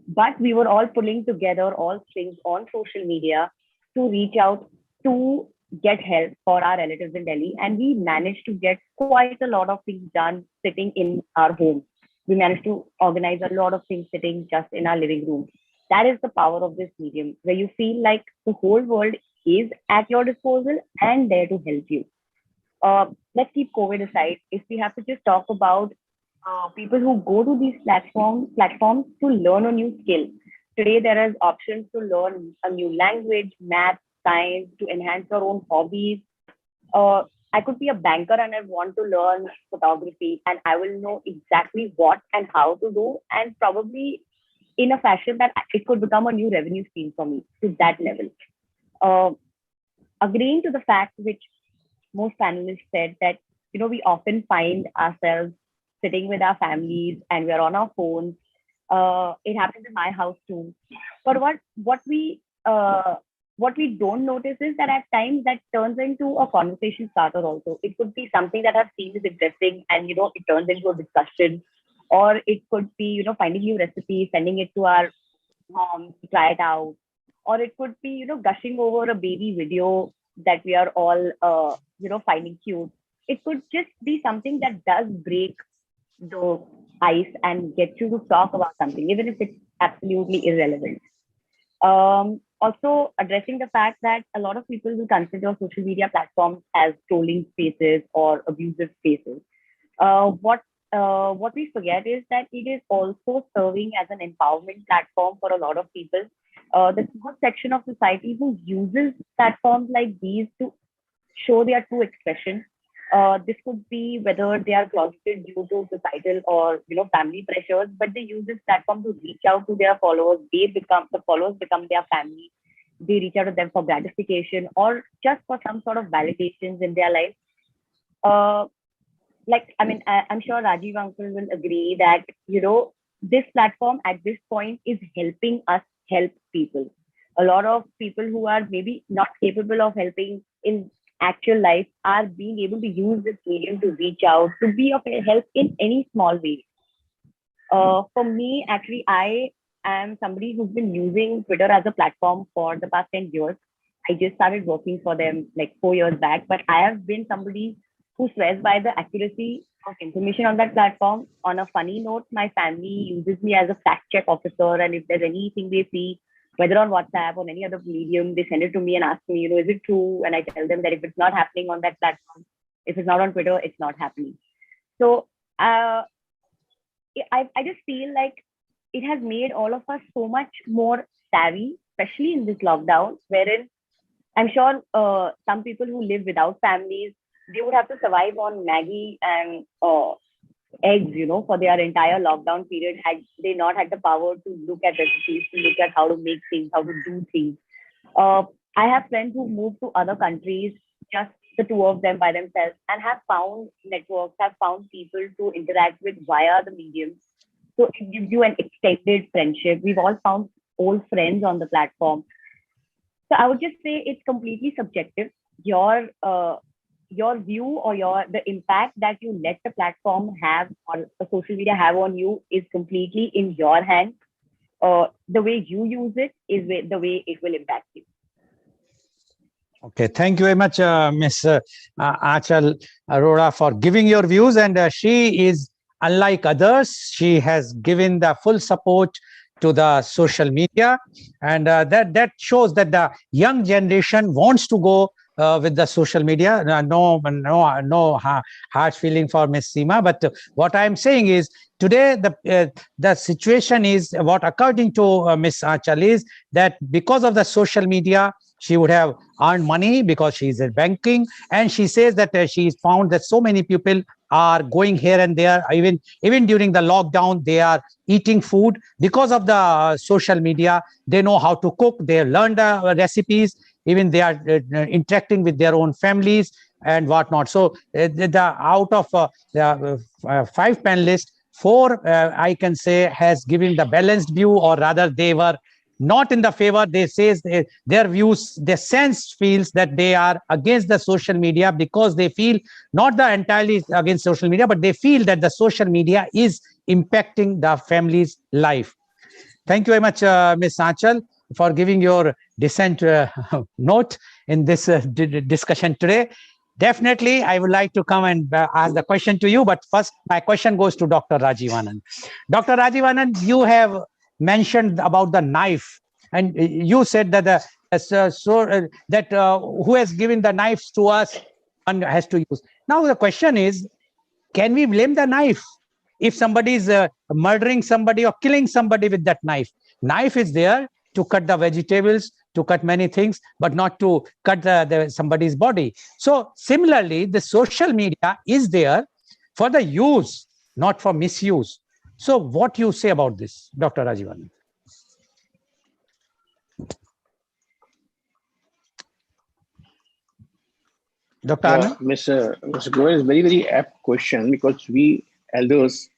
but we were all pulling together all strings on social media to reach out to get help for our relatives in Delhi. And we managed to get quite a lot of things done sitting in our home. We managed to organize a lot of things sitting just in our living room. That is the power of this medium, where you feel like the whole world is at your disposal and there to help you. Let's keep COVID aside. If we have to just talk about people who go to these platforms to learn a new skill. Today, there is options to learn a new language, math, science, to enhance your own hobbies. Uh, I could be a banker and I want to learn photography, and I will know exactly what and how to do, and probably in a fashion that it could become a new revenue stream for me to that level. Uh, Agreeing to the fact which most panelists said that we often find ourselves sitting with our families and we're on our phones. It happens in my house too. But what we don't notice is that at times that turns into a conversation starter also. It could be something that I've seen is interesting and it turns into a discussion, or it could be finding new recipes, sending it to our mom to try it out, or it could be gushing over a baby video that we are all finding cute. It could just be something that does break the ice and get you to talk about something, even if it's absolutely irrelevant. Also addressing the fact that a lot of people will consider social media platforms as trolling spaces or abusive spaces. What we forget is that it is also serving as an empowerment platform for a lot of people. There's a good section of society who uses platforms like these to show their true expression. This could be whether they are closeted due to societal or family pressures, but they use this platform to reach out to their followers. The followers become their family. They reach out to them for gratification or just for some sort of validations in their life. Uh, I'm sure Rajiv uncle will agree that this platform at this point is helping us help people. A lot of people who are maybe not capable of helping in actual life are being able to use this medium to reach out, to be of help in any small way. For me, actually, I am somebody who's been using Twitter as a platform for the past 10 years. I just started working for them like 4 years back, but I have been somebody who swears by the accuracy of information on that platform. On a funny note, my family uses me as a fact check officer, and if there's anything they see, whether on WhatsApp or any other medium, they send it to me and ask me, is it true? And I tell them that if it's not happening on that platform, if it's not on Twitter, it's not happening. So I just feel like it has made all of us so much more savvy, especially in this lockdown, wherein I'm sure some people who live without families, they would have to survive on Maggie and eggs, for their entire lockdown period, had they not had the power to look at recipes, to look at how to make things, how to do things. I have friends who moved to other countries, just the two of them by themselves, and have found networks, have found people to interact with via the medium. So it gives you an extended friendship. We've all found old friends on the platform. So I would just say it's completely subjective. Your view or the impact that you let the platform have or the social media have on you is completely in your hands. The way you use it is the way it will impact you. Okay, thank you very much, Ms. Achal Arora, for giving your views. And she is unlike others. She has given the full support to the social media, and that shows that the young generation wants to go with the social media. No hard feeling for Ms. Seema, but what I'm saying is today the situation is what, according to Ms. Achal, is that because of the social media, she would have earned money because she is in banking, and she says that she's found that so many people are going here and there. Even during the lockdown, they are eating food because of the social media. They know how to cook. They learned recipes. Even they are interacting with their own families and whatnot. So out of the 5 panelists, 4 I can say has given the balanced view, or rather they were not in the favor. They says their views, their sense feels that they are against the social media because they feel not the entirely against social media, but they feel that the social media is impacting the family's life. Thank you very much, Ms. Achal, for giving your dissent note in this discussion today. Definitely, I would like to come and ask the question to you, but first my question goes to Dr. Rajiv Anand. Dr. Rajiv Anand, you have mentioned about the knife, and you said that who has given the knives to us, one has to use. Now the question is, can we blame the knife? if somebody is murdering somebody or killing somebody with that knife. Knife is there to cut the vegetables, to cut many things, but not to cut somebody's body. So similarly, the social media is there for the use, not for misuse. So what you say about this, Dr. Rajivan? Dr. Yeah, Anand? Mr. Goel is very, very apt question because we elders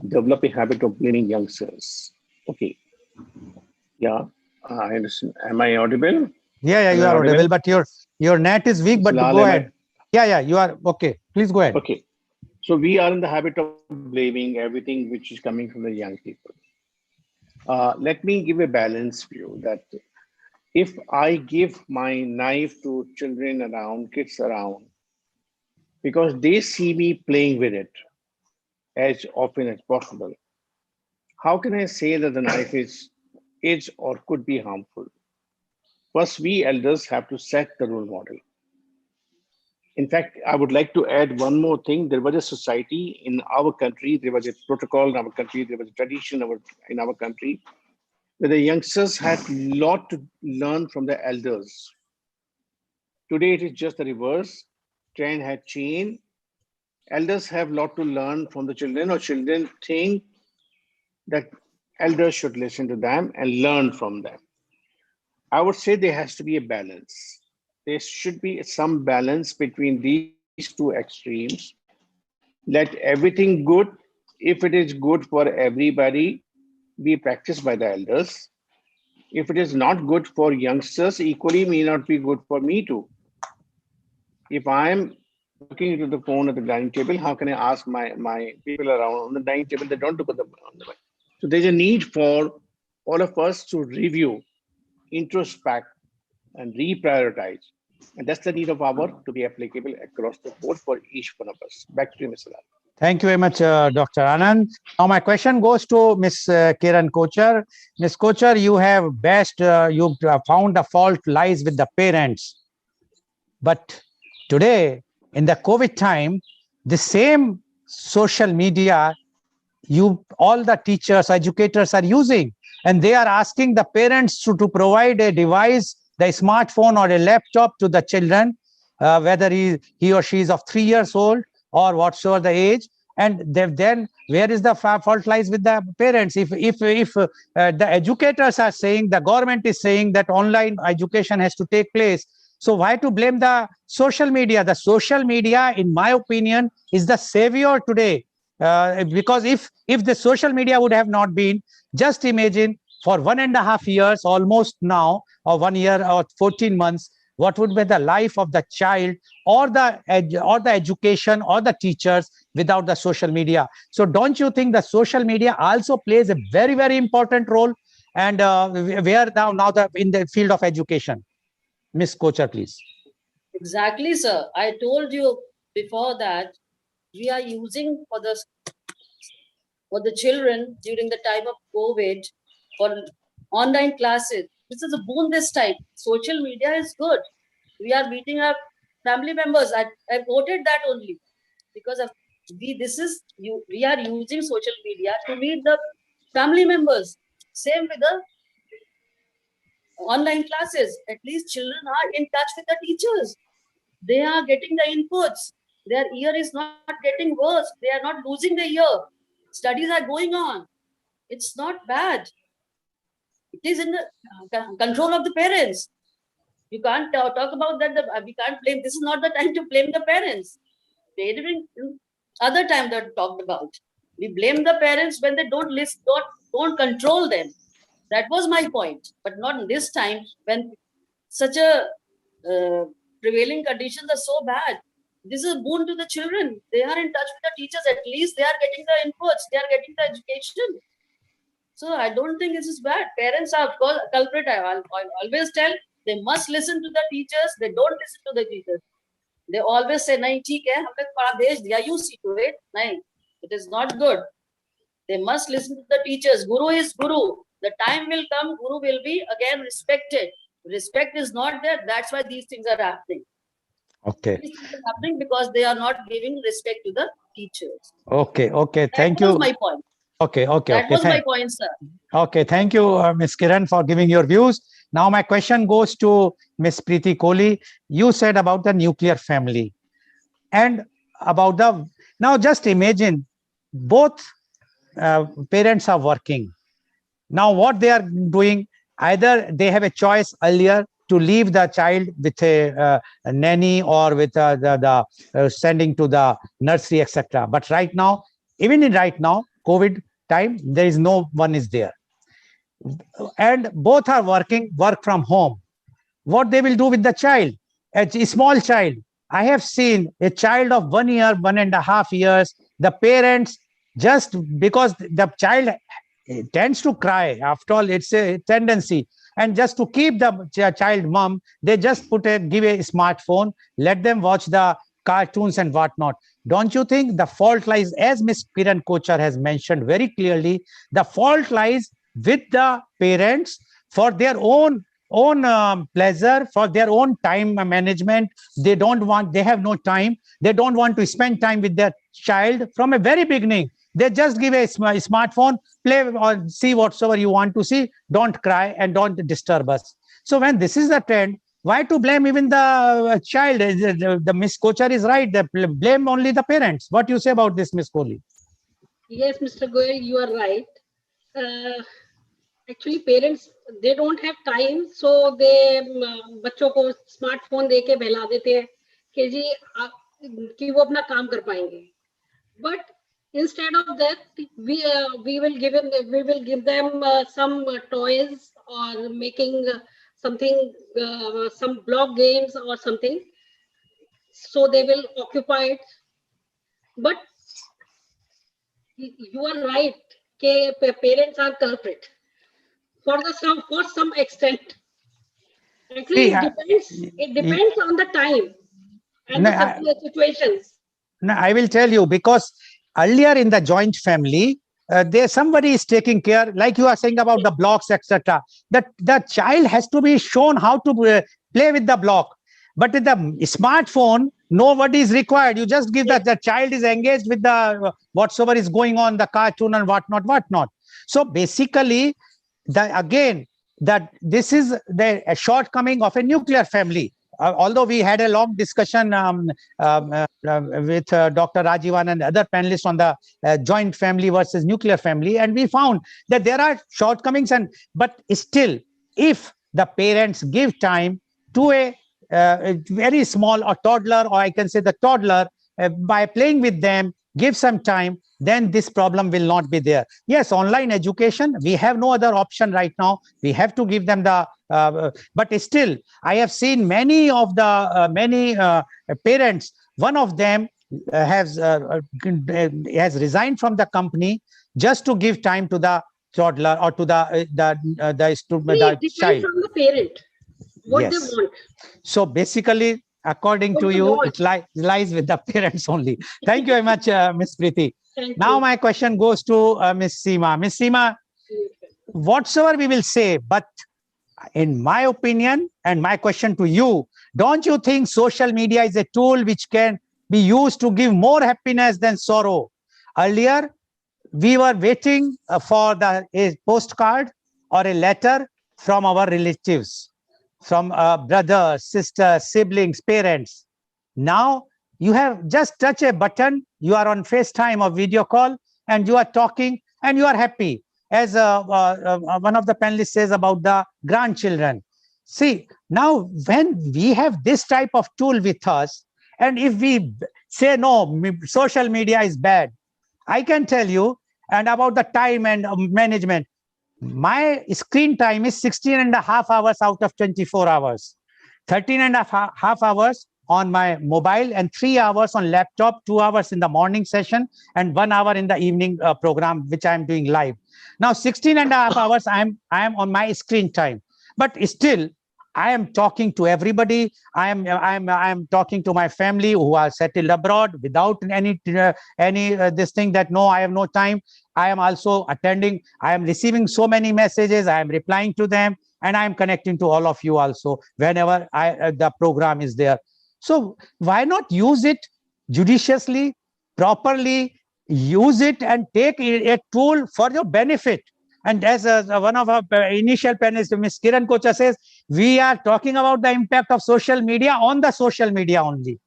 develop a habit of blaming youngsters. Okay. Yeah, I understand. Am I audible? Yeah, Am you I are audible, audible? but your net is weak, but Lal, go am I? ahead. Yeah, you are okay. Please go ahead. Okay. So we are in the habit of blaming everything which is coming from the young people. Let me give a balanced view that if I give my knife to children around, kids around, because they see me playing with it as often as possible, how can I say that the knife is or could be harmful? First, we elders have to set the role model. In fact, I would like to add one more thing. There was a society in our country, there was a protocol in our country, there was a tradition in our country where the youngsters had a lot to learn from the elders. Today, it is just the reverse. Trend had changed. Elders have a lot to learn from the children, or children think that elders should listen to them and learn from them. I would say there has to be a balance. There should be some balance between these two extremes. Let everything good, if it is good for everybody, be practiced by the elders. If it is not good for youngsters, equally may not be good for me too. If I'm looking into the phone at the dining table, how can I ask my people around on the dining table? They don't look at on the So there's a need for all of us to review, introspect, and reprioritize. And that's the need of our to be applicable across the board for each one of us. Back to you, Mr. Lal. Thank you very much, Dr. Anand. Now my question goes to Ms. Kiran Kochar. Ms. Kochar, you have you found the fault lies with the parents. But today, in the COVID time, the same social media all the teachers, educators are using, and they are asking the parents to provide a device, the smartphone or a laptop to the children, whether he or she is of 3 years old or whatsoever the age. And then where is the fault lies with the parents? If the educators are saying, the government is saying that online education has to take place, so why to blame the social media? The social media, in my opinion, is the savior today. Because if the social media would have not been, just imagine for 1.5 years almost now, or 1 year or 14 months, what would be the life of the child or the education or the teachers without the social media? So don't you think the social media also plays a very, very important role? And where now in the field of education? Miss Kochar, please. Exactly, sir. I told you before that we are using for the children during the time of COVID for online classes. This is a boon this time. Social media is good. We are meeting our family members. I voted that only because of we are using social media to meet the family members. Same with the online classes. At least children are in touch with the teachers. They are getting the inputs. Their ear is not getting worse. They are not losing the ear. Studies are going on. It's not bad. It is in the control of the parents. You can't talk about that. We can't blame. This is not the time to blame the parents. During other time that talked about, we blame the parents when they don't listen, don't control them. That was my point. But not in this time when such a prevailing conditions are so bad. This is a boon to the children. They are in touch with the teachers. At least they are getting the inputs. They are getting the education. So I don't think this is bad. Parents are, of course, culprit. I'll always tell they must listen to the teachers. They don't listen to the teachers. They always say, "Nahi, theek hai, humne पढ़ा भेज दिया. You see to it." Nahi, it is not good. They must listen to the teachers. Guru is Guru. The time will come. Guru will be again respected. Respect is not there. That's why these things are happening. Okay. This is happening because they are not giving respect to the teachers. Okay. Okay. That Thank was you. my point. Okay. Okay. That Okay. was my point, sir. Okay. Thank you, Ms. Kiran, for giving your views. Now my question goes to Ms. Preeti Kohli. You said about the nuclear family and about the, now just imagine both parents are working. Now what they are doing, either they have a choice earlier to leave the child with a nanny or with the sending to the nursery, etc. But right now, even in right now, COVID time, there is no one is there. And both are work from home. What they will do with the child, a small child. I have seen a child of 1 year, 1.5 years, the parents, just because the child tends to cry, after all it's a tendency, and just to keep the child mum, they just give a smartphone, let them watch the cartoons and whatnot. Don't you think the fault lies, as Miss Kiran Kochar has mentioned very clearly, the fault lies with the parents for their own pleasure, for their own time management? They have no time, they don't want to spend time with their child from a very beginning. They just give a smartphone, play or see whatsoever you want to see, don't cry and don't disturb us. So when this is the trend, why to blame even the child? The Miss Kochar is right, they blame only the parents. What do you say about this, Miss Kohli? Yes, Mr. Goel, you are right. Actually, parents, they don't have time, so they बच्चों को smartphone दे के बहला देते हैं कि जी कि वो अपना काम कर पाएंगे. But instead of that, we will give them some toys or making something, some block games or something, so they will occupy it. But you are right, parents are culprit for some extent. Actually, See, it depends on the time and the situations. No, I will tell you, because earlier in the joint family, there somebody is taking care, like you are saying about the blocks, etc. That the child has to be shown how to play with the block. But with the smartphone, nobody is required. You just give that the child is engaged with the whatsoever is going on, the cartoon and whatnot. So basically, again, that this is the shortcoming of a nuclear family. Although we had a long discussion with Dr. Rajivan and other panelists on the joint family versus nuclear family, and we found that there are shortcomings, but still, if the parents give time to a very small or toddler, or I can say the toddler, by playing with them, give some time, then this problem will not be there. Yes, online education, we have no other option right now. We have to give them the but still, I have seen many of the parents. One of them has resigned from the company just to give time to the toddler or to the child. From the parent, what yes. they want. So basically, according to you, it lies with the parents only. Thank you very much, Ms. Preeti. Now my question goes to Ms. Seema. Ms. Seema, whatsoever we will say, but in my opinion, and my question to you, don't you think social media is a tool which can be used to give more happiness than sorrow? Earlier, we were waiting for a postcard or a letter from our relatives, from brothers, sisters, siblings, parents. Now you have just touch a button, you are on FaceTime or video call, and you are talking and you are happy. As one of the panelists says about the grandchildren. See, now when we have this type of tool with us, and if we say, no, social media is bad, I can tell you, and about the time and management, my screen time is 16.5 hours out of 24 hours. 13.5 hours on my mobile and 3 hours on laptop, 2 hours in the morning session and 1 hour in the evening program, which I'm doing live. Now 16.5 hours I am on my screen time, but still I am talking to everybody. I am talking to my family who are settled abroad without any this thing that no, I have no time. I am also attending. I am receiving so many messages. I am replying to them, and I am connecting to all of you also whenever the program is there. So why not use it judiciously, properly, use it and take a tool for your benefit? And as one of our initial panelists, Ms. Kiran Kocha says, we are talking about the impact of social media on the social media only.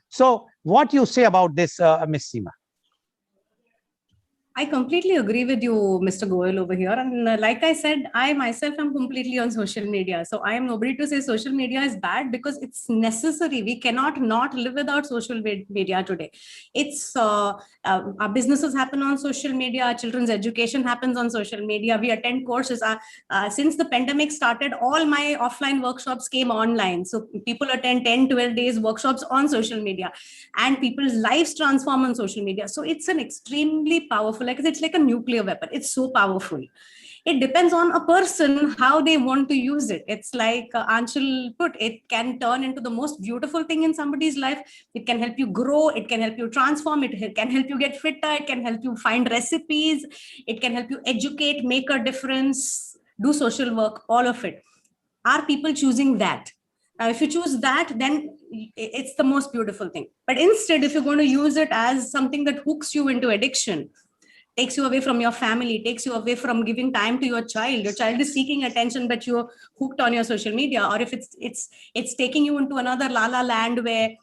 So what you say about this, Ms. Seema? I completely agree with you, Mr. Goel over here. And like I said, I myself am completely on social media. So I am nobody to say social media is bad, because it's necessary. We cannot not live without social media today. It's our businesses happen on social media. Our children's education happens on social media. We attend courses. Since the pandemic started, all my offline workshops came online. So people attend 10, 12 days workshops on social media, and people's lives transform on social media. So it's an extremely powerful, like it's like a nuclear weapon. It's so powerful. It depends on a person how they want to use it. It's like Anshul put, it can turn into the most beautiful thing in somebody's life. It can help you grow. It can help you transform. It can help you get fitter. It can help you find recipes. It can help you educate, make a difference, do social work, all of it. Are people choosing that? If you choose that, then it's the most beautiful thing. But instead, if you're going to use it as something that hooks you into addiction, takes you away from your family, takes you away from giving time to your child is seeking attention, but you're hooked on your social media, or if it's taking you into another la la land where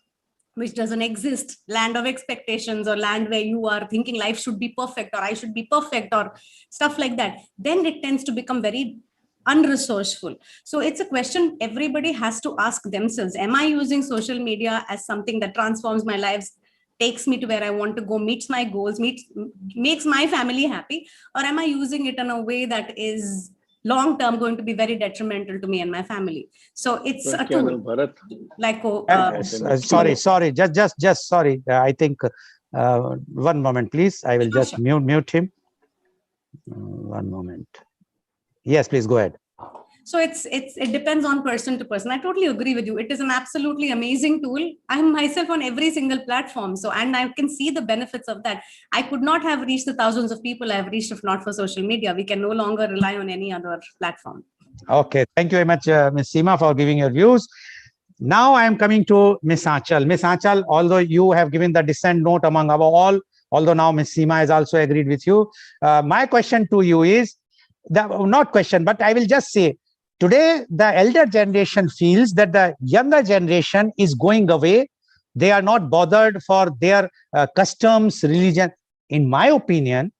which doesn't exist, land of expectations, or land where you are thinking life should be perfect, or I should be perfect, or stuff like that, then it tends to become very unresourceful. So it's a question everybody has to ask themselves. Am I using social media as something that transforms my lives, takes me to where I want to go, meets my goals, makes my family happy? Or am I using it in a way that is long term going to be very detrimental to me and my family? So it's a tool. Bharat. Like Sorry, just sorry. I think one moment, please. I will just mute him. One moment. Yes, please go ahead. So it depends on person to person. I totally agree with you. It is an absolutely amazing tool. I'm myself on every single platform. So, and I can see the benefits of that. I could not have reached the thousands of people I have reached if not for social media. We can no longer rely on any other platform. Okay. Thank you very much, Ms. Seema, for giving your views. Now I am coming to Ms. Aanchal. Ms. Aanchal, although you have given the dissent note among our all, although now Ms. Seema has also agreed with you, my question to you is, not question, but I will just say, today the elder generation feels that the younger generation is going away. They are not bothered for their customs, religion. In my opinion,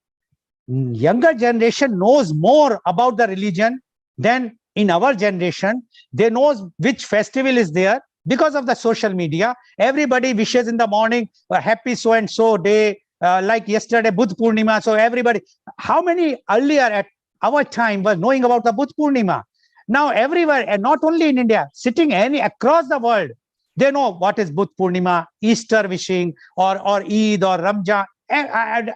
younger generation knows more about the religion than in our generation. They know which festival is there because of the social media. Everybody wishes in the morning a happy so and so day, like yesterday Budh Purnima. So everybody, how many earlier at our time was knowing about the Budh Purnima? Now everywhere, and not only in India, sitting across the world, they know what is Budh Purnima, Easter wishing, or Eid or Ramjan,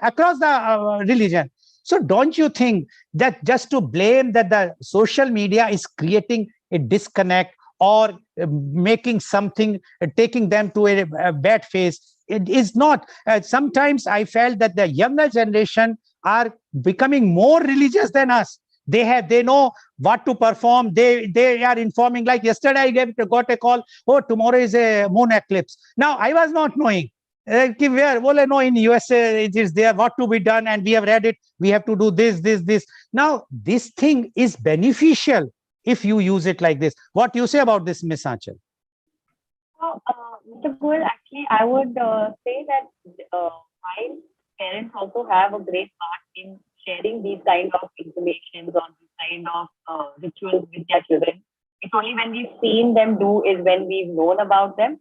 across the religion. So don't you think that just to blame that the social media is creating a disconnect or making something, taking them to a bad phase? It is not. Sometimes I felt that the younger generation are becoming more religious than us. They know what to perform. They are informing. Like yesterday, I got a call. Oh, tomorrow is a moon eclipse. Now I was not knowing. Where? Well, no, in USA it is there. What to be done, and we have read it. We have to do this. Now this thing is beneficial if you use it like this. What you say about this, Ms. Aanchal? Mr. Goel, actually, I would say that while parents also have a great part in sharing these kind of information or these kind of rituals with their children, it's only when we've seen them do is when we've known about them.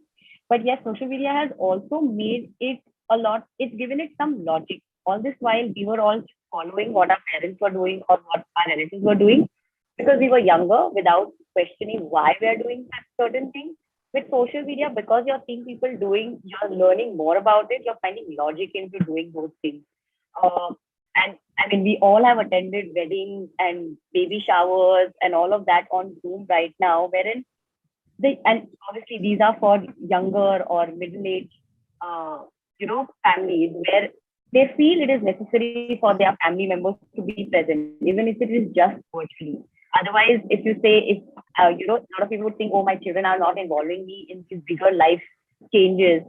But yes, social media has also made it a lot, it's given it some logic. All this while we were all following what our parents were doing or what our relatives were doing because we were younger without questioning why we are doing certain things. With social media, because you're seeing people doing, you're learning more about it, you're finding logic into doing those things. And I mean, we all have attended weddings and baby showers and all of that on Zoom right now, wherein and obviously these are for younger or middle-aged, families where they feel it is necessary for their family members to be present, even if it is just virtually. Otherwise, if you say, a lot of people would think, oh, my children are not involving me in this bigger life changes,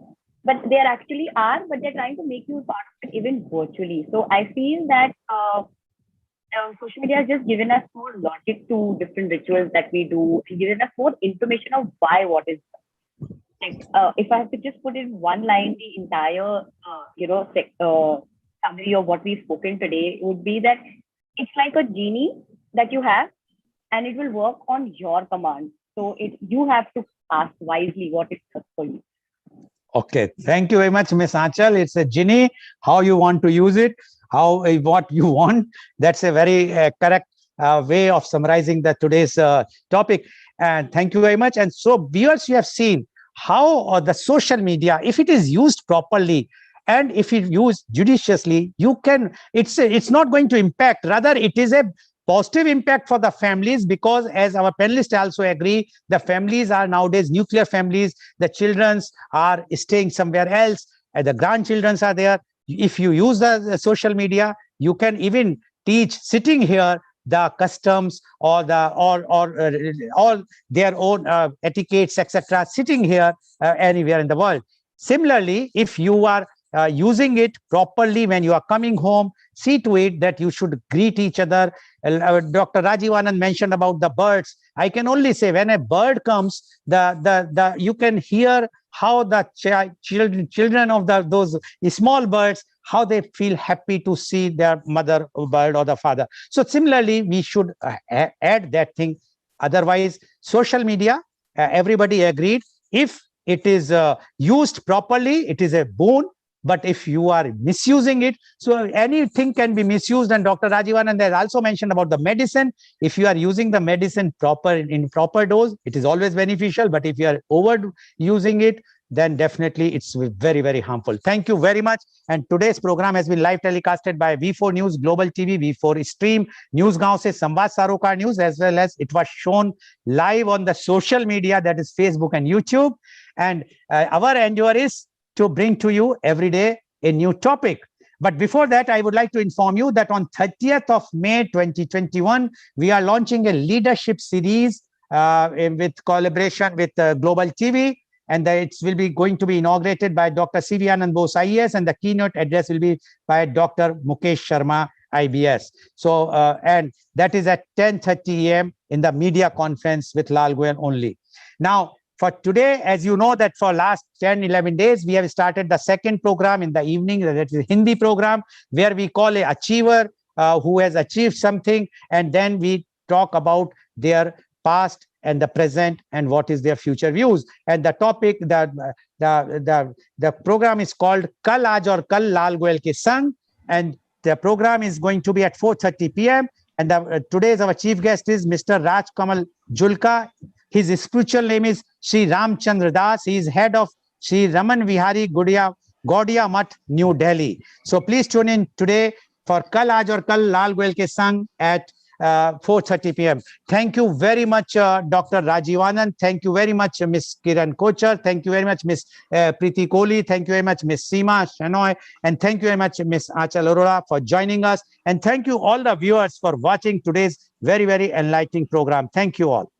but there actually are, but they're trying to make you part of it even virtually. So I feel that social media has just given us more logic to different rituals that we do, and given us more information of why what is like. If I have to just put in one line, the entire summary of what we've spoken today would be that it's like a genie that you have, and it will work on your command. So you have to ask wisely what it does for you. Okay, thank you very much, Miss Aanchal. It's a genie. How you want to use it, what you want. That's a very correct way of summarizing the today's topic. And thank you very much. And so, viewers, you have seen how the social media, if it is used properly, and if it used judiciously, you can. It's not going to impact. Rather, it is a positive impact for the families, because as our panelists also agree, the families are nowadays nuclear families. The children are staying somewhere else, and the grandchildren are there. If you use the social media, you can even teach sitting here the customs or all their own etiquettes, etc., sitting here anywhere in the world. Similarly, if you are using it properly when you are coming home, see to it that you should greet each other. Dr. Rajiv Anand mentioned about the birds. I can only say, when a bird comes, the you can hear how the children of those small birds, how they feel happy to see their mother bird or the father. So similarly, we should add that thing. Otherwise, social media, everybody agreed, if it is used properly, it is a boon. But if you are misusing it, so anything can be misused. And Dr. Rajiv Anand has also mentioned about the medicine. If you are using the medicine in proper dose, it is always beneficial. But if you are overusing it, then definitely it's very, very harmful. Thank you very much. And today's program has been live telecasted by V4 News, Global TV, V4 Stream, Newsgaon se Samvad Sarokar News, as well as it was shown live on the social media, that is Facebook and YouTube. And our endeavor is to bring to you every day a new topic. But before that, I would like to inform you that on 30th of May 2021, we are launching a leadership series with collaboration with Global TV. And it will be going to be inaugurated by Dr. C.V. Anand Bose, IAS, and the keynote address will be by Dr. Mukesh Sharma, IBS. So, and that is at 10:30 a.m. in the media conference with Lal Goel only. Now, for today, as you know, that for last 10-11 days, we have started the second program in the evening, that is the Hindi program, where we call a achiever who has achieved something, and then we talk about their past and the present and what is their future views. And the topic, the program is called Kal Aaj Aur Kal Lal Goel Ke Sang, and the program is going to be at 4:30 p.m. And today's our chief guest is Mr. Raj Kamal Julka. His spiritual name is Sri Ramchandra Das. He is head of Sri Raman Vihari Gaudiya Math, New Delhi. So please tune in today for Kal Aaj Aur Kal Lal Goel Ke Sang at 4:30 p.m. Thank you very much, Dr. Rajiv Anand. Thank you very much, Ms. Kiran Kochar. Thank you very much, Ms. Preeti Kohli. Thank you very much, Ms. Seema Shanoy. And thank you very much, Ms. Aanchal Arora, for joining us. And thank you all the viewers for watching today's very, very enlightening program. Thank you all.